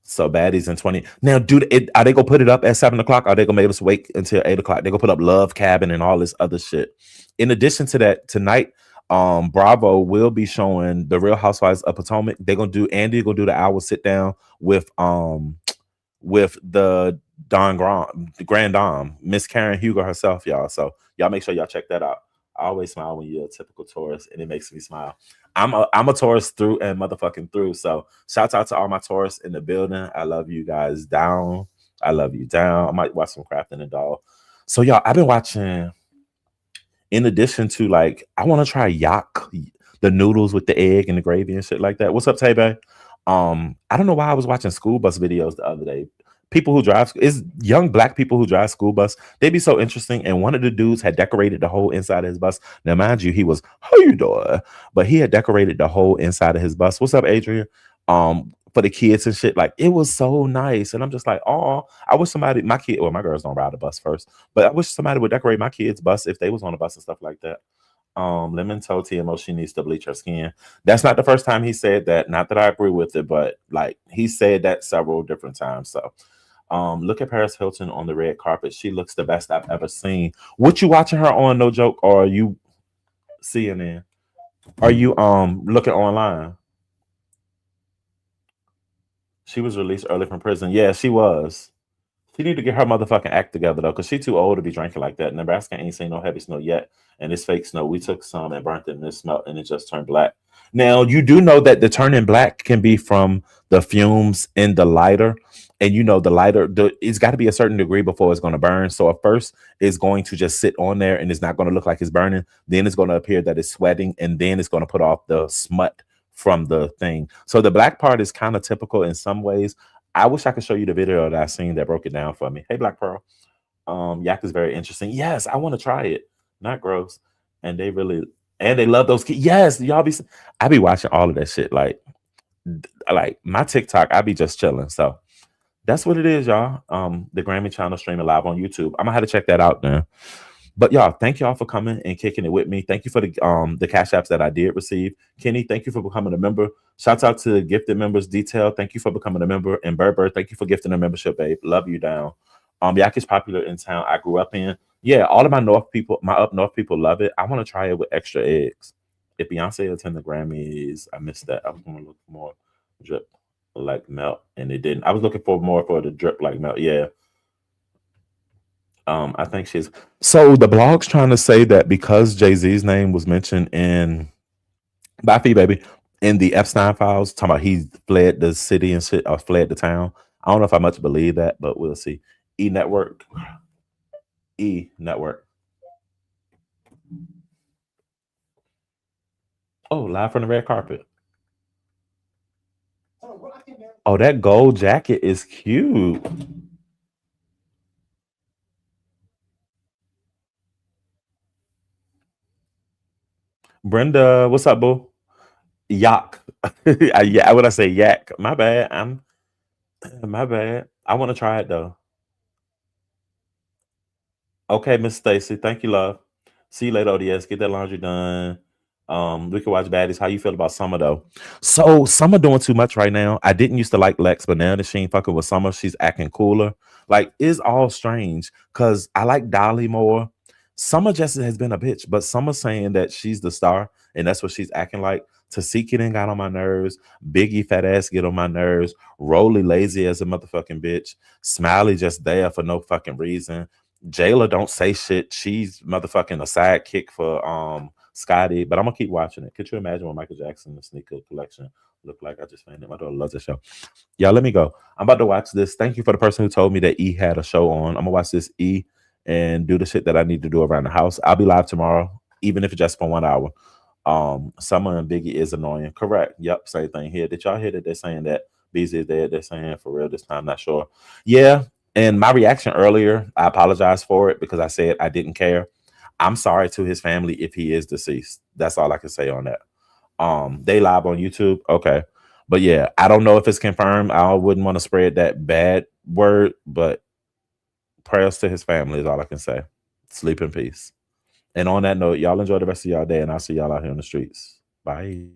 So baddies in 20. Now, dude, are they gonna put it up at 7 o'clock? Or are they gonna make us wait until 8 o'clock? They're gonna put up Love Cabin and all this other shit. In addition to that, tonight, Bravo will be showing the Real Housewives of Potomac. They're gonna do Andy gonna do the hour sit down with the the Grand Dame, Miss Karen Hugo herself, y'all. So y'all make sure y'all check that out. I always smile when you're a typical tourist, and it makes me smile. I'm a tourist through and motherfucking through. So shout out to all my tourists in the building. I love you guys down. I love you down. I might watch some Crafting and Doll. So y'all, I've been watching. In addition to like, I want to try yak, the noodles with the egg and the gravy and shit like that. What's up, Tay? I don't know why I was watching school bus videos the other day. People who drive is young black people who drive school bus. They be so interesting. And one of the dudes had decorated the whole inside of his bus. Now, mind you, he was how you doing, but he had decorated the whole inside of his bus. What's up, Adrian? For the kids and shit, like it was so nice. And I'm just like, oh, I wish somebody, my kid, well, my girls don't ride a bus first, but I wish somebody would decorate my kid's bus if they was on a bus and stuff like that. Lemon told TMO she needs to bleach her skin. That's not the first time he said that. Not that I agree with it, but like he said that several different times. So look at Paris Hilton on the red carpet. She looks the best I've ever seen. What you watching her on, no joke, or are you CNN? Are you looking online? She was released early from prison. Yeah, she was. She need to get her motherfucking act together though, because she too old to be drinking like that. Nebraska ain't seen no heavy snow yet, and it's fake snow. We took some and burnt it, and it smelled, and it just turned black. Now you do know that the turning black can be from the fumes in the lighter, and you know the lighter, it's got to be a certain degree before it's going to burn. So at first it's going to just sit on there, and it's not going to look like it's burning. Then it's going to appear that it's sweating, and then it's going to put off the smut from the thing. So the black part is kind of typical in some ways. I wish I could show you the video that I seen that broke it down for me. Hey, Black Pearl. Yak is very interesting. Yes, I want to try it. Not gross. And they really and they love those kids. Yes, y'all be. I be watching all of that shit. Like my TikTok, I be just chilling. So that's what it is, y'all. The Grammy channel streaming live on YouTube. I'm gonna have to check that out then. But y'all, thank y'all for coming and kicking it with me. Thank you for the cash apps that I did receive. Kenny, thank you for becoming a member. Shouts out to the gifted members. Detail, thank you for becoming a member. And Berber, thank you for gifting a membership, babe. Love you down. Yak is popular in town I grew up in. Yeah, all of my up north people love it. I want to try it with extra eggs. If Beyonce attend the Grammys, I missed that. I was gonna look for more drip like melt, and it didn't. I was looking for more for the drip like melt. Yeah. I think she's so the blog's trying to say that because Jay-Z's name was mentioned in Bye Fee Baby in the Epstein files, talking about he fled the city and shit or fled the town. I don't know if I much believe that, but we'll see. E Network. E Network. Oh, live from the red carpet. Oh, that gold jacket is cute. Brenda, what's up, boo? Yak. Yeah, what I say, yak. My bad. I'm my bad. I want to try it though. Okay, Miss Stacy. Thank you, love. See you later, O.D.S. Get that laundry done. We can watch baddies. How you feel about Summer though? So Summer doing too much right now. I didn't used to like Lex, but now that she ain't fucking with Summer, she's acting cooler. Like it's all strange because I like Dolly more. Summer just has been a bitch, but Summer saying that she's the star and that's what she's acting like. Tasiki done got on my nerves. Biggie fat ass get on my nerves. Rolly lazy as a motherfucking bitch. Smiley just there for no fucking reason. Jayla don't say shit. She's motherfucking a sidekick for Scotty, but I'm gonna keep watching it. Could you imagine what Michael Jackson the sneaker collection looked like? I just found it. My daughter loves the show. Y'all, let me go. I'm about to watch this. Thank you for the person who told me that E had a show on. I'm gonna watch this E and do the shit that I need to do around the house. I'll be live tomorrow, even if it's just for 1 hour. Summer and Biggie is annoying. Correct. Yep, same thing here. Did y'all hear that they're saying that BZ is dead? They're saying for real this time, not sure. Yeah, and my reaction earlier, I apologize for it because I said I didn't care. I'm sorry to his family if he is deceased. That's all I can say on that. They live on YouTube. Okay. But yeah, I don't know if it's confirmed. I wouldn't want to spread that bad word, but prayers to his family is all I can say. Sleep in peace. And on that note, y'all enjoy the rest of y'all day, and I'll see y'all out here on the streets. Bye.